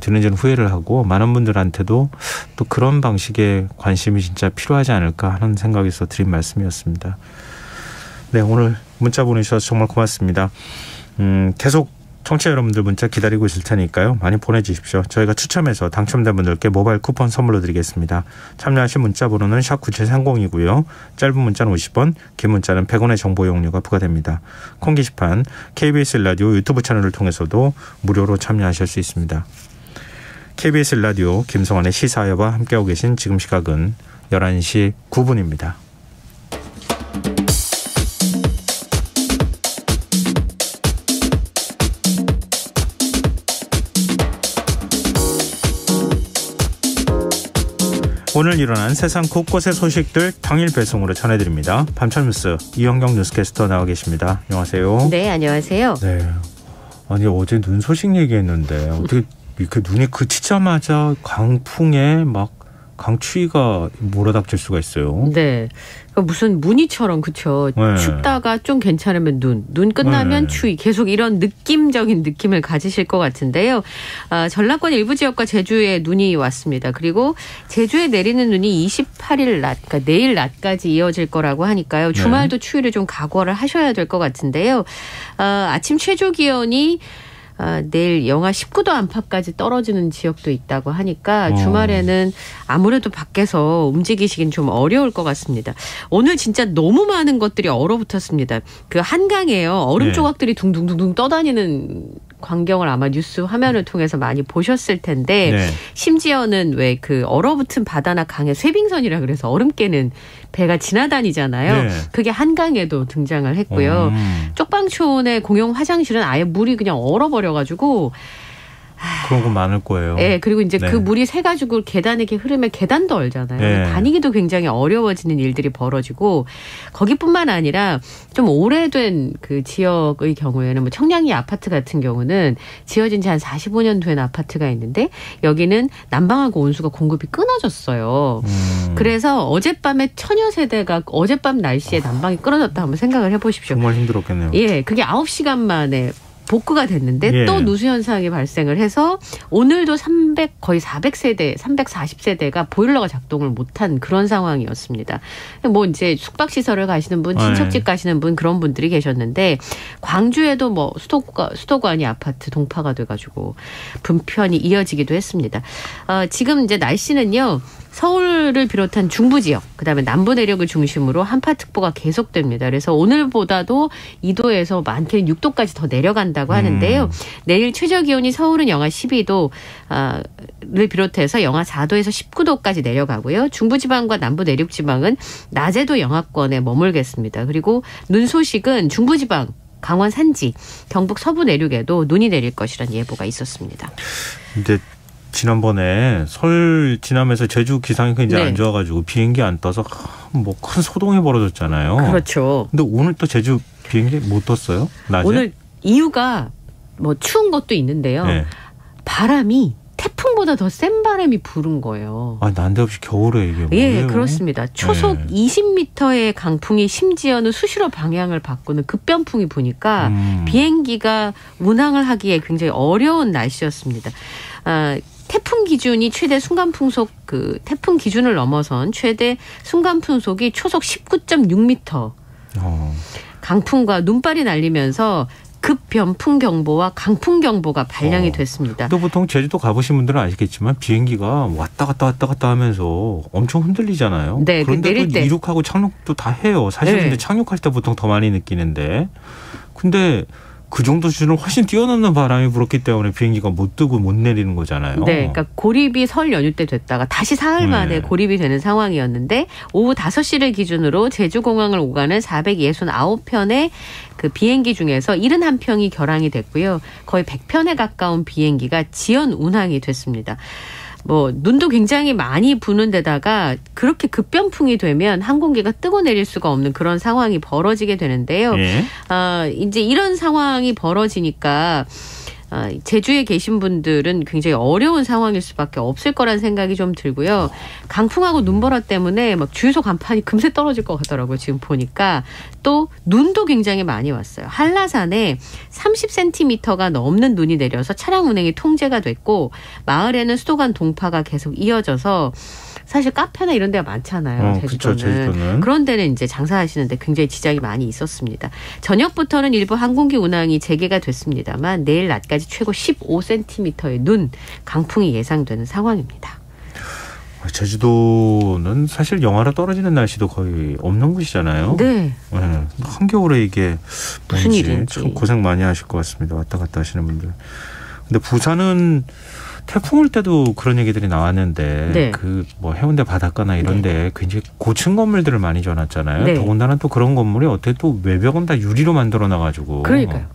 B: 뒤늦은 후회를 하고 많은 분들한테도 또 그런 방식의 관심이 진짜 필요하지 않을까 하는 생각에서 드린 말씀이었습니다. 네, 오늘 문자 보내주셔서 정말 고맙습니다. 계속 청취자 여러분들 문자 기다리고 있을 테니까요. 많이 보내주십시오. 저희가 추첨해서 당첨된 분들께 모바일 쿠폰 선물로 드리겠습니다. 참여하신 문자 번호는 샵9730이고요. 짧은 문자는 50원, 긴 문자는 100원의 정보 이용료가 부과됩니다. 콩 게시판, KBS 라디오 유튜브 채널을 통해서도 무료로 참여하실 수 있습니다. KBS 라디오 김성환의 시사회와 함께하고 계신 지금 시각은 11시 9분입니다. 오늘 일어난 세상 곳곳의 소식들 당일 배송으로 전해드립니다. 밤철뉴스 이현경 뉴스캐스터 나와 계십니다. 안녕하세요.
L: 네, 안녕하세요.
B: 네. 아니 어제 눈 소식 얘기했는데 어떻게 이렇게 눈이 그치자마자 강풍에 막 강추위가 몰아닥칠 수가 있어요.
L: 네. 무슨 무늬처럼, 그렇죠.
B: 네.
L: 춥다가 좀 괜찮으면 눈 끝나면
B: 네.
L: 추위, 계속 이런 느낌적인 느낌을 가지실 것 같은데요. 전라권 일부 지역과 제주에 눈이 왔습니다. 그리고 제주에 내리는 눈이 28일 낮, 그러니까 내일 낮까지 이어질 거라고 하니까요. 주말도 네. 추위를 좀 각오를 하셔야 될 것 같은데요. 아침 최저 기온이 내일 영하 19도 안팎까지 떨어지는 지역도 있다고 하니까 주말에는 아무래도 밖에서 움직이시긴 좀 어려울 것 같습니다. 오늘 진짜 너무 많은 것들이 얼어붙었습니다. 그 한강에요. 얼음 조각들이 둥둥둥둥 떠다니는 광경을 아마 뉴스 화면을 통해서 많이 보셨을 텐데 네. 심지어는 왜 그 얼어붙은 바다나 강에 쇠빙선이라 그래서 얼음 깨는 배가 지나다니잖아요. 네. 그게 한강에도 등장을 했고요. 쪽방촌의 공용 화장실은 아예 물이 그냥 얼어버려가지고
B: 그런 거 많을 거예요.
L: 네, 그리고 이제
B: 네.
L: 그 물이 새가지고 계단에 이렇게 흐르면 계단도 얼잖아요.
B: 네.
L: 다니기도 굉장히 어려워지는 일들이 벌어지고 거기뿐만 아니라 좀 오래된 그 지역의 경우에는 뭐 청량리 아파트 같은 경우는 지어진 지 한 45년 된 아파트가 있는데 여기는 난방하고 온수가 공급이 끊어졌어요. 그래서 어젯밤에 처녀 세대가 어젯밤 날씨에 난방이 끊어졌다 한번 생각을 해보십시오.
B: 정말 힘들었겠네요.
L: 예, 그게 9시간 만에 복구가 됐는데
B: 예.
L: 또 누수 현상이 발생을 해서 오늘도 거의 400세대, 340세대가 보일러가 작동을 못한 그런 상황이었습니다. 뭐 이제 숙박시설을 가시는 분, 친척집 가시는 분 그런 분들이 계셨는데 광주에도 뭐 수도관이 아파트 동파가 돼가지고 분편이 이어지기도 했습니다. 지금 이제 날씨는요. 서울을 비롯한 중부 지역, 그다음에 남부 내륙을 중심으로 한파특보가 계속됩니다. 그래서 오늘보다도 2도에서 많게는 6도까지 더 내려간다고 하는데요. 내일 최저 기온이 서울은 영하 12도를 비롯해서 영하 4도에서 19도까지 내려가고요. 중부지방과 남부 내륙지방은 낮에도 영하권에 머물겠습니다. 그리고 눈 소식은 중부지방, 강원 산지, 경북 서부 내륙에도 눈이 내릴 것이라는 예보가 있었습니다.
B: 근데 지난번에 설 지나면서 제주 기상이 굉장히 안 좋아가지고 비행기 안 떠서 뭐 큰 소동이 벌어졌잖아요.
L: 그렇죠.
B: 근데 오늘 또 제주 비행기 못 떴어요? 낮에?
L: 오늘 이유가 뭐 추운 것도 있는데요.
B: 네.
L: 바람이 태풍보다 더 센 바람이 부른 거예요.
B: 아, 난데없이 겨울에 이게 뭐예요?
L: 예, 그렇습니다. 초속 20m의 강풍이 심지어는 수시로 방향을 바꾸는 급변풍이 부니까 비행기가 운항을 하기에 굉장히 어려운 날씨였습니다. 태풍 기준이 최대 순간풍속 태풍 기준을 넘어선 최대 순간풍속이 초속 19.6m. 강풍과 눈발이 날리면서 급변풍 경보와 강풍 경보가 발령이 됐습니다.
B: 또 보통 제주도 가보신 분들은 아시겠지만 비행기가 왔다 갔다 하면서 엄청 흔들리잖아요.
L: 네,
B: 그런데
L: 내릴
B: 또
L: 때.
B: 이륙하고 착륙도 다 해요. 사실
L: 네.
B: 근데 착륙할 때 보통 더 많이 느끼는데. 근데 그 정도 수준을 훨씬 뛰어넘는 바람이 불었기 때문에 비행기가 못 뜨고 못 내리는 거잖아요.
L: 네, 그러니까 고립이 설 연휴 때 됐다가 다시 사흘 만에 고립이 되는 상황이었는데 오후 5시를 기준으로 제주공항을 오가는 469편의 그 비행기 중에서 71편이 결항이 됐고요. 거의 100편에 가까운 비행기가 지연 운항이 됐습니다. 뭐 눈도 굉장히 많이 부는 데다가 그렇게 급변풍이 되면 항공기가 뜨고 내릴 수가 없는 그런 상황이 벌어지게 되는데요. 이제 이런 상황이 벌어지니까 제주에 계신 분들은 굉장히 어려운 상황일 수밖에 없을 거란 생각이 좀 들고요. 강풍하고 눈보라 때문에 막 주유소 간판이 금세 떨어질 것 같더라고요. 지금 보니까 또 눈도 굉장히 많이 왔어요. 한라산에 30cm가 넘는 눈이 내려서 차량 운행이 통제가 됐고 마을에는 수도관 동파가 계속 이어져서 사실 카페나 이런 데가 많잖아요. 제주도는.
B: 그렇죠, 제주도는.
L: 그런 데는 이제 장사하시는데 굉장히 지장이 많이 있었습니다. 저녁부터는 일부 항공기 운항이 재개가 됐습니다만 내일 낮까지 최고 15cm의 눈, 강풍이 예상되는 상황입니다.
B: 제주도는 사실 영하로 떨어지는 날씨도 거의 없는 곳이잖아요.
L: 네.
B: 네. 한겨울에 이게
L: 무슨 일인지.
B: 좀 고생 많이 하실 것 같습니다. 왔다 갔다 하시는 분들. 근데 부산은 태풍 올 때도 그런 얘기들이 나왔는데
L: 네.
B: 그 뭐 해운대 바닷가나 이런데 굉장히 고층 건물들을 많이 지어놨잖아요.
L: 네.
B: 더군다나 또 그런 건물이 어떻게 또 외벽은 다 유리로 만들어놔가지고.
L: 그러니까요.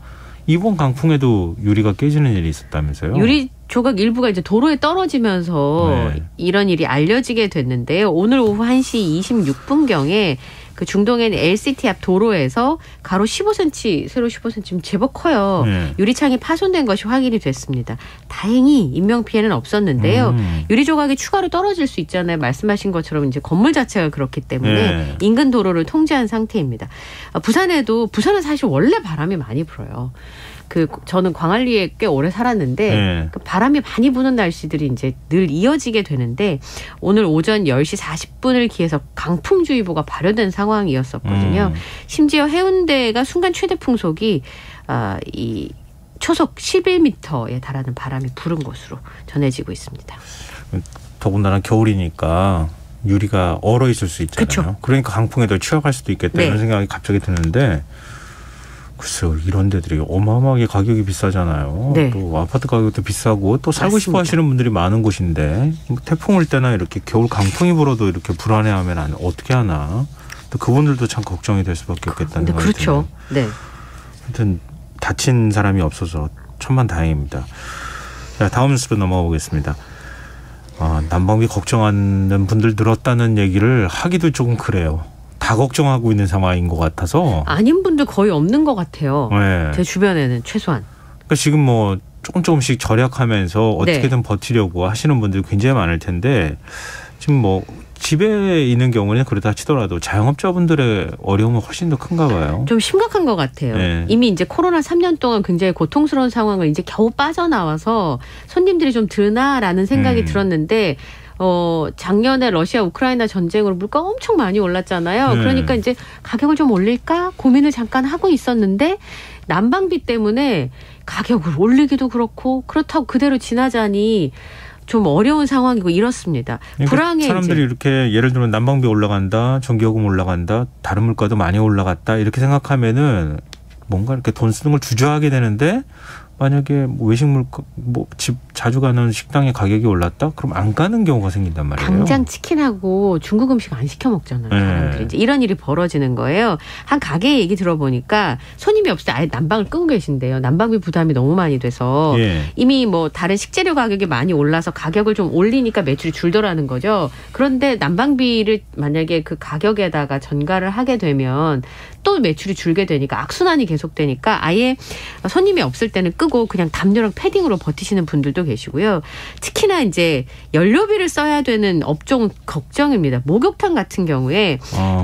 B: 이번 강풍에도 유리가 깨지는 일이 있었다면서요?
L: 유리 조각 일부가 이제 도로에 떨어지면서 이런 일이 알려지게 됐는데요. 오늘 오후 1시 26분경에 그 중동의 LCT 앞 도로에서 가로 15cm, 세로 15cm 제법 커요. 유리창이 파손된 것이 확인이 됐습니다. 다행히 인명피해는 없었는데요. 유리 조각이 추가로 떨어질 수 있잖아요. 말씀하신 것처럼 이제 건물 자체가 그렇기 때문에 인근 도로를 통제한 상태입니다. 부산은 사실 원래 바람이 많이 불어요. 저는 광안리에 꽤 오래 살았는데 그 바람이 많이 부는 날씨들이 이제 늘 이어지게 되는데 오늘 오전 10시 40분을 기해서 강풍주의보가 발효된 상황이었었거든요. 심지어 해운대가 순간 최대 풍속이 이 초속 11m에 달하는 바람이 부른 것으로 전해지고 있습니다.
B: 더군다나 겨울이니까 유리가 얼어 있을 수 있잖아요.
L: 그쵸.
B: 그러니까 강풍에도 취약할 수도 있겠다 이런 생각이 갑자기 드는데 글쎄요. 이런 데들이 어마어마하게 가격이 비싸잖아요.
L: 네.
B: 또 아파트 가격도 비싸고 또 살고
L: 맞습니다.
B: 싶어 하시는 분들이 많은 곳인데 태풍 올 때나 이렇게 겨울 강풍이 불어도 이렇게 불안해하면 어떻게 하나. 또 그분들도 참 걱정이 될 수밖에 없겠다는 생각이
L: 그렇죠.
B: 드네요.
L: 네.
B: 하여튼 다친 사람이 없어서 천만다행입니다. 자, 다음 뉴스로 넘어가 보겠습니다. 난방비 걱정하는 분들 늘었다는 얘기를 하기도 조금 그래요. 다 걱정하고 있는 상황인 것 같아서.
L: 아닌 분들 거의 없는 것 같아요.
B: 네.
L: 제 주변에는 최소한.
B: 그러니까 지금 뭐 조금씩 절약하면서 어떻게든 버티려고 하시는 분들이 굉장히 많을 텐데 지금 뭐 집에 있는 경우는 그렇다 치더라도 자영업자분들의 어려움은 훨씬 더 큰가 봐요.
L: 좀 심각한 것 같아요.
B: 네.
L: 이미 이제 코로나 3년 동안 굉장히 고통스러운 상황을 이제 겨우 빠져나와서 손님들이 좀 드나라는 생각이 들었는데 작년에 러시아 우크라이나 전쟁으로 물가가 엄청 많이 올랐잖아요. 그러니까 이제 가격을 좀 올릴까 고민을 잠깐 하고 있었는데 난방비 때문에 가격을 올리기도 그렇고 그렇다고 그대로 지나자니 좀 어려운 상황이고 이렇습니다.
B: 그러니까
L: 불황에
B: 사람들이
L: 이제
B: 이렇게 예를 들면 난방비 올라간다, 전기요금 올라간다, 다른 물가도 많이 올라갔다 이렇게 생각하면은 뭔가 이렇게 돈 쓰는 걸 주저하게 되는데 만약에 뭐 외식 물가 뭐 집 자주 가는 식당의 가격이 올랐다? 그럼 안 가는 경우가 생긴단 말이에요.
L: 당장 치킨하고 중국 음식 안 시켜 먹잖아요. 사람들이 이제 이런 일이 벌어지는 거예요. 한 가게 얘기 들어보니까 손님이 없을 때 아예 난방을 끄고 계신데요. 난방비 부담이 너무 많이 돼서 이미 뭐 다른 식재료 가격이 많이 올라서 가격을 좀 올리니까 매출이 줄더라는 거죠. 그런데 난방비를 만약에 그 가격에다가 전가를 하게 되면 또 매출이 줄게 되니까 악순환이 계속되니까 아예 손님이 없을 때는 끄고 그냥 담요랑 패딩으로 버티시는 분들도 계시고요. 특히나 이제 연료비를 써야 되는 업종 걱정입니다. 목욕탕 같은 경우에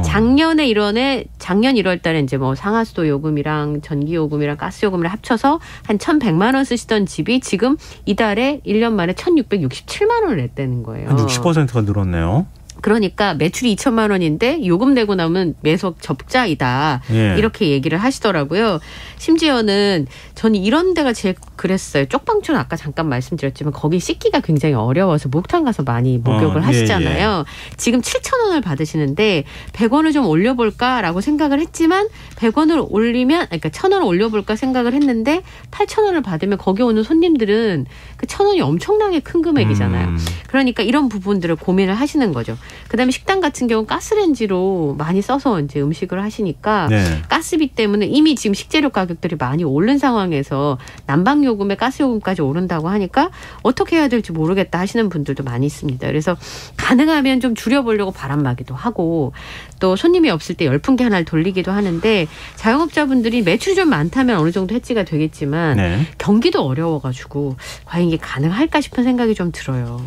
L: 작년 1월 달에 이제 뭐 상하수도 요금이랑 전기 요금이랑 가스 요금을 합쳐서 한 1,100만 원 쓰시던 집이 지금 이달에 1년 만에 1,667만 원을 냈다는 거예요.
B: 한 60%가 늘었네요.
L: 그러니까 매출이 2천만 원인데 요금 내고 나면 매석 적자이다. 이렇게 얘기를 하시더라고요. 심지어는 저는 이런 데가 제일 그랬어요. 쪽방촌 아까 잠깐 말씀드렸지만 거기 씻기가 굉장히 어려워서 목욕탕 가서 많이 목욕을 하시잖아요. 지금 7,000원을 받으시는데 100원을 좀 올려볼까라고 생각을 했지만 100원을 올리면 그러니까 1,000원을 올려볼까 생각을 했는데 8,000원을 받으면 거기 오는 손님들은 그 1,000원이 엄청나게 큰 금액이잖아요. 그러니까 이런 부분들을 고민을 하시는 거죠. 그다음에 식당 같은 경우는 가스레인지로 많이 써서 이제 음식을 하시니까 가스비 때문에 이미 지금 식재료 가격들이 많이 오른 상황에서 난방요금에 가스요금까지 오른다고 하니까 어떻게 해야 될지 모르겠다 하시는 분들도 많이 있습니다. 그래서 가능하면 좀 줄여보려고 바람막이도 하고 또 손님이 없을 때 열풍기 하나를 돌리기도 하는데 자영업자분들이 매출이 좀 많다면 어느 정도 해지가 되겠지만 경기도 어려워가지고 과연 이게 가능할까 싶은 생각이 좀 들어요.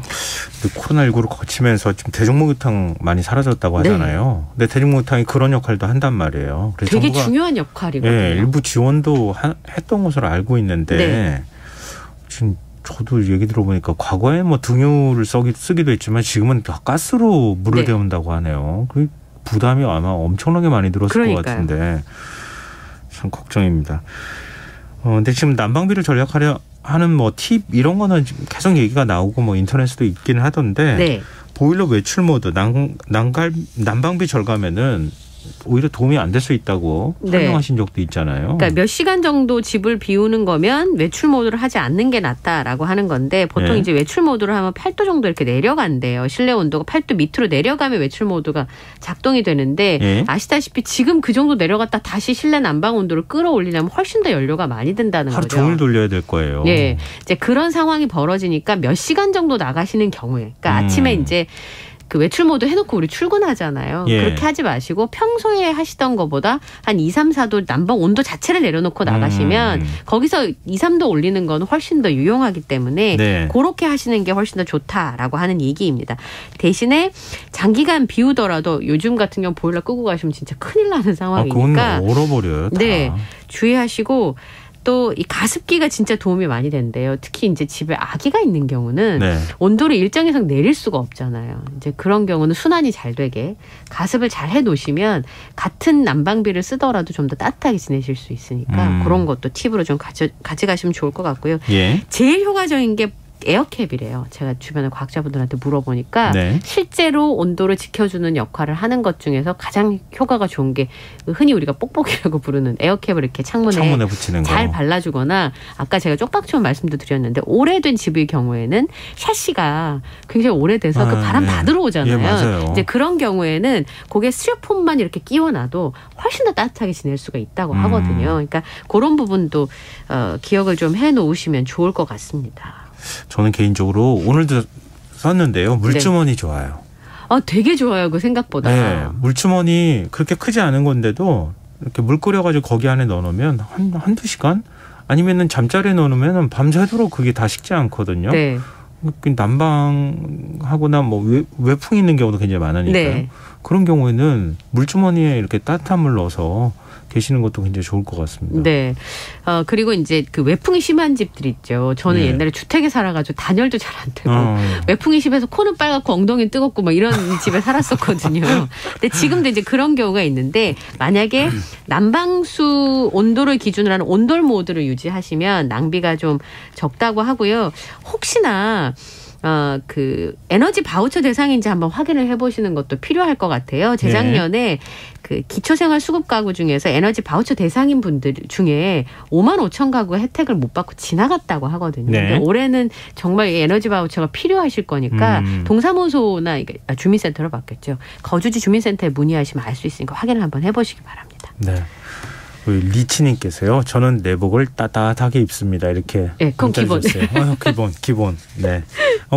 B: 코로나19를 거치면서 지금 대중목욕탕 많이 사라졌다고 하잖아요. 근데 대중목욕탕이 그런 역할도 한단 말이에요. 그래서
L: 되게
B: 정부가
L: 중요한 역할이거든요.
B: 일부 지원도 했던 것으로 알고 있는데 지금 저도 얘기 들어보니까 과거에 뭐 등유를 쓰기도 했지만 지금은 다 가스로 물을 데운다고 하네요. 그 부담이 아마 엄청나게 많이 들었을 것 같은데 참 걱정입니다. 근데 지금 난방비를 절약하려 하는 뭐 팁 이런 거는 계속 얘기가 나오고 뭐 인터넷에도 있기는 하던데 보일러 외출 모드 난방비 절감에는 오히려 도움이 안 될 수 있다고 설명하신 적도 있잖아요.
L: 그러니까 몇 시간 정도 집을 비우는 거면 외출 모드를 하지 않는 게 낫다라고 하는 건데 보통 이제 외출 모드를 하면 8도 정도 이렇게 내려간대요. 실내 온도가 8도 밑으로 내려가면 외출 모드가 작동이 되는데 아시다시피 지금 그 정도 내려갔다 다시 실내 난방 온도를 끌어올리려면 훨씬 더 연료가 많이 든다는
B: 하루
L: 거죠.
B: 종일 돌려야 될 거예요.
L: 이제 그런 상황이 벌어지니까 몇 시간 정도 나가시는 경우에 그러니까 아침에 이제 그 외출 모드 해놓고 우리 출근하잖아요. 그렇게 하지 마시고 평소에 하시던 것보다 한 2, 3, 4도 난방 온도 자체를 내려놓고 나가시면 거기서 2, 3도 올리는 건 훨씬 더 유용하기 때문에 그렇게 하시는 게 훨씬 더 좋다라고 하는 얘기입니다. 대신에 장기간 비우더라도 요즘 같은 경우 보일러 끄고 가시면 진짜 큰일 나는 상황이니까
B: 그건 얼어버려요. 다.
L: 주의하시고 또 이 가습기가 진짜 도움이 많이 된대요. 특히 이제 집에 아기가 있는 경우는 온도를 일정 이상 내릴 수가 없잖아요. 이제 그런 경우는 순환이 잘 되게 가습을 잘 해놓으시면 같은 난방비를 쓰더라도 좀 더 따뜻하게 지내실 수 있으니까 그런 것도 팁으로 좀 가져가시면 좋을 것 같고요. 제일 효과적인 게 에어캡이래요. 제가 주변에 과학자분들한테 물어보니까 실제로 온도를 지켜주는 역할을 하는 것 중에서 가장 효과가 좋은 게 흔히 우리가 뽁뽁이라고 부르는 에어캡을 이렇게 창문에
B: 붙이는
L: 잘 발라주거나 아까 제가 쪽방촌 말씀도 드렸는데 오래된 집의 경우에는 샤시가 굉장히 오래돼서 그 바람 다 들어오잖아요. 이제 그런 경우에는 거기에 스티로폼만 이렇게 끼워놔도 훨씬 더 따뜻하게 지낼 수가 있다고 하거든요. 그러니까 그런 부분도 기억을 좀 해놓으시면 좋을 것 같습니다.
B: 저는 개인적으로 오늘도 썼는데요. 물주머니 좋아요.
L: 되게 좋아요. 그 생각보다.
B: 물주머니 그렇게 크지 않은 건데도 이렇게 물 끓여가지고 거기 안에 넣어놓으면 한두 시간? 아니면은 잠자리에 넣어놓으면 밤새도록 그게 다 식지 않거든요. 난방하거나 뭐 외풍이 있는 경우도 굉장히 많으니까요. 그런 경우에는 물주머니에 이렇게 따뜻한 물 넣어서 계시는 것도 굉장히 좋을 것 같습니다.
L: 그리고 이제 그 외풍이 심한 집들 있죠. 저는 옛날에 주택에 살아가지고 단열도 잘 안 되고 외풍이 심해서 코는 빨갛고 엉덩이는 뜨겁고 막 이런 집에 살았었거든요. 근데 지금도 이제 그런 경우가 있는데 만약에 난방수 온도를 기준으로 하는 온돌 모드를 유지하시면 낭비가 좀 적다고 하고요. 혹시나 그 에너지 바우처 대상인지 한번 확인을 해보시는 것도 필요할 것 같아요. 재작년에 그 기초생활수급 가구 중에서 에너지 바우처 대상인 분들 중에 5만 5천 가구가 혜택을 못 받고 지나갔다고 하거든요.
B: 네.
L: 근데 올해는 정말 에너지 바우처가 필요하실 거니까 동사무소나 주민센터로 바뀌었죠. 거주지 주민센터에 문의하시면 알 수 있으니까 확인을 한번 해보시기 바랍니다.
B: 네. 리치님께서요. 저는 내복을 따뜻하게 입습니다. 이렇게.
L: 네, 그건 기본.
B: 기본. 네.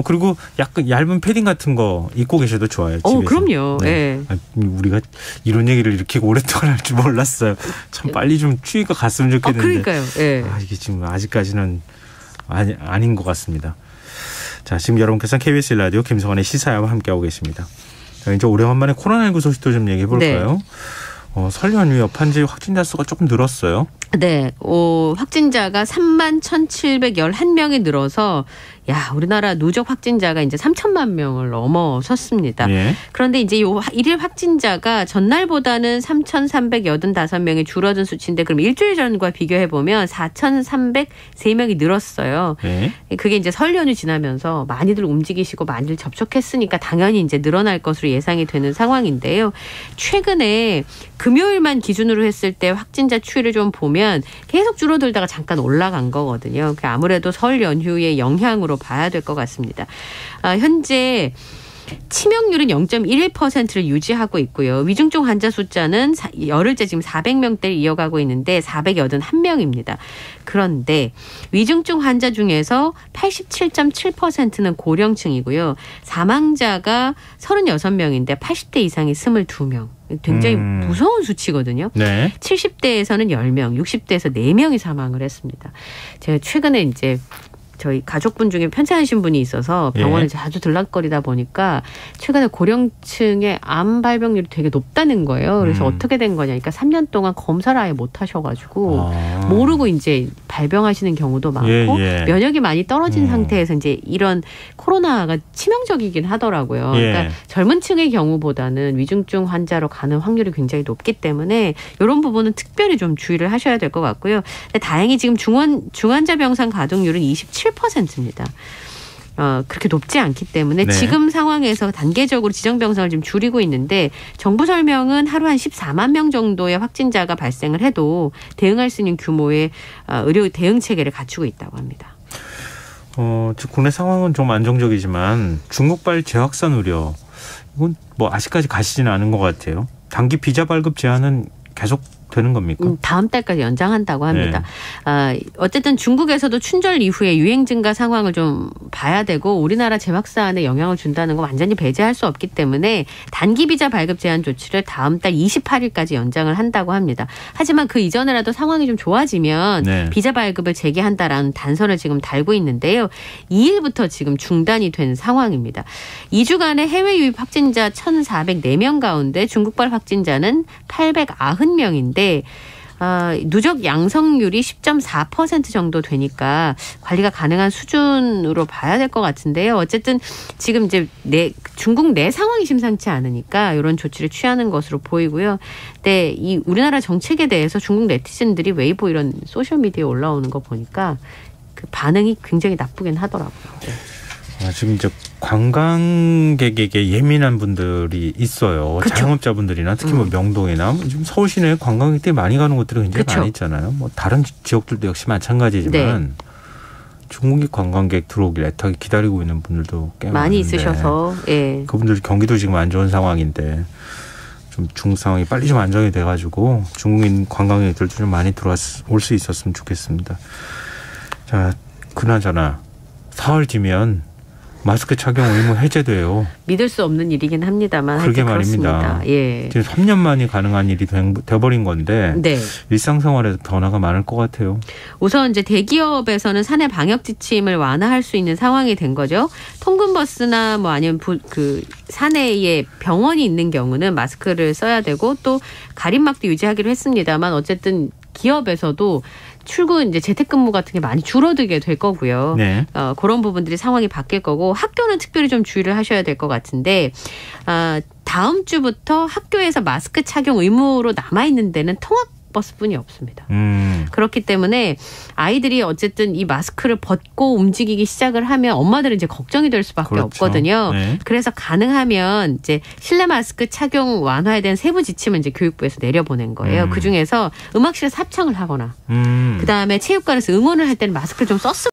B: 그리고 약간 얇은 패딩 같은 거 입고 계셔도 좋아요. 집에서.
L: 그럼요.
B: 네.
L: 네.
B: 우리가 이런 얘기를 이렇게 오랫동안 할 줄 몰랐어요. 참 빨리 좀 추위가 갔으면 좋겠는데.
L: 그러니까요. 네.
B: 이게 지금 아직까지는 아닌 것 같습니다. 자, 지금 여러분께서는 KBS 라디오 김성환의 시사야와 함께하고 계십니다. 자, 이제 오래간만에 코로나19 소식도 좀 얘기해 볼까요? 네. 설 연휴 여판지 확진자 수가 조금 늘었어요.
L: 네. 확진자가 31,711명이 늘어서 우리나라 누적 확진자가 이제 3천만 명을 넘어섰습니다. 예. 그런데 이제 일일 확진자가 전날보다는 3,385명이 줄어든 수치인데 그럼 일주일 전과 비교해 보면 4,303명이 늘었어요. 예. 그게 이제 설 연휴 지나면서 많이들 움직이시고 많이들 접촉했으니까 당연히 이제 늘어날 것으로 예상이 되는 상황인데요. 최근에 금요일만 기준으로 했을 때 확진자 추이를 좀 보면 계속 줄어들다가 잠깐 올라간 거거든요. 아무래도 설 연휴의 영향으로 봐야 될 것 같습니다. 현재 치명률은 0.11%를 유지하고 있고요. 위중증 환자 숫자는 열흘째 지금 400명대를 이어가고 있는데 481명입니다. 그런데 위중증 환자 중에서 87.7%는 고령층이고요. 사망자가 36명인데 80대 이상이 22명. 굉장히 무서운 수치거든요. 네. 70대에서는 10명, 60대에서 4명이 사망을 했습니다. 제가 최근에 이제 저희 가족분 중에 편찮으신 분이 있어서 병원에 자주 들락거리다 보니까 최근에 고령층의 암 발병률이 되게 높다는 거예요. 그래서 어떻게 된 거냐니까 3년 동안 검사를 아예 못 하셔가지고 모르고 이제 발병하시는 경우도 많고 면역이 많이 떨어진 상태에서 이제 이런 코로나가 치명적이긴 하더라고요. 그러니까 젊은 층의 경우보다는 위중증 환자로 가는 확률이 굉장히 높기 때문에 이런 부분은 특별히 좀 주의를 하셔야 될 것 같고요. 근데 다행히 지금 중환자 병상 가동률은 27%입니다. 그렇게 높지 않기 때문에 지금 상황에서 단계적으로 지정병상을 지금 줄이고 있는데 정부 설명은 하루 한 14만 명 정도의 확진자가 발생을 해도 대응할 수 있는 규모의 의료 대응 체계를 갖추고 있다고 합니다.
B: 즉 국내 상황은 좀 안정적이지만 중국발 재확산 우려 이건 뭐 아직까지 가시지는 않은 것 같아요. 단기 비자 발급 제한은 계속 되는 겁니까?
L: 다음 달까지 연장한다고 합니다. 어쨌든 중국에서도 춘절 이후에 유행 증가 상황을 좀 봐야 되고 우리나라 재확산에 영향을 준다는 거 완전히 배제할 수 없기 때문에 단기 비자 발급 제한 조치를 다음 달 28일까지 연장을 한다고 합니다. 하지만 그 이전에라도 상황이 좀 좋아지면 비자 발급을 재개한다라는 단서를 지금 달고 있는데요. 2일부터 지금 중단이 된 상황입니다. 2주간의 해외 유입 확진자 1,404명 가운데 중국발 확진자는 890명인데 누적 양성률이 10.4% 정도 되니까 관리가 가능한 수준으로 봐야 될 것 같은데요. 어쨌든 지금 이제 중국 내 상황이 심상치 않으니까 이런 조치를 취하는 것으로 보이고요. 근데 이 우리나라 정책에 대해서 중국 네티즌들이 웨이보 이런 소셜 미디어에 올라오는 거 보니까 그 반응이 굉장히 나쁘긴 하더라고요.
B: 지금 이제 관광객에게 예민한 분들이 있어요. 그쵸? 자영업자분들이나 특히 뭐 명동이나 지금 서울 시내에 관광객들이 많이 가는 곳들이 굉장히 많이 있잖아요. 뭐 다른 지역들도 역시 마찬가지지만 중국인 관광객 들어오길 애타게 기다리고 있는 분들도 꽤
L: 많이 있으셔서
B: 그분들 경기도 지금 안 좋은 상황인데 좀 중국 상황이 빨리 좀 안정이 돼가지고 중국인 관광객들도 좀 많이 들어올 수 있었으면 좋겠습니다. 자, 그나저나 사흘 뒤면 마스크 착용 의무 해제돼요.
L: 믿을 수 없는 일이긴 합니다만
B: 그러게 말입니다. 지금 3년 만에 가능한 일이 돼버린 건데 일상생활에서 변화가 많을 것 같아요.
L: 우선 이제 대기업에서는 사내 방역 지침을 완화할 수 있는 상황이 된 거죠. 통근버스나 뭐 아니면 그 사내에 병원이 있는 경우는 마스크를 써야 되고 또 가림막도 유지하기로 했습니다만 어쨌든 기업에서도 출근 이제 재택근무 같은 게 많이 줄어들게 될 거고요. 그런 부분들이 상황이 바뀔 거고 학교는 특별히 좀 주의를 하셔야 될 것 같은데 다음 주부터 학교에서 마스크 착용 의무로 남아 있는 데는 통학 버스뿐이 없습니다. 그렇기 때문에 아이들이 어쨌든 이 마스크를 벗고 움직이기 시작을 하면 엄마들은 이제 걱정이 될 수밖에
B: 그렇죠.
L: 없거든요.
B: 네.
L: 그래서 가능하면 이제 실내 마스크 착용 완화에 대한 세부 지침을 이제 교육부에서 내려보낸 거예요. 그 중에서 음악실에서 합창을 하거나, 그 다음에 체육관에서 응원을 할 때는 마스크를 좀 썼으면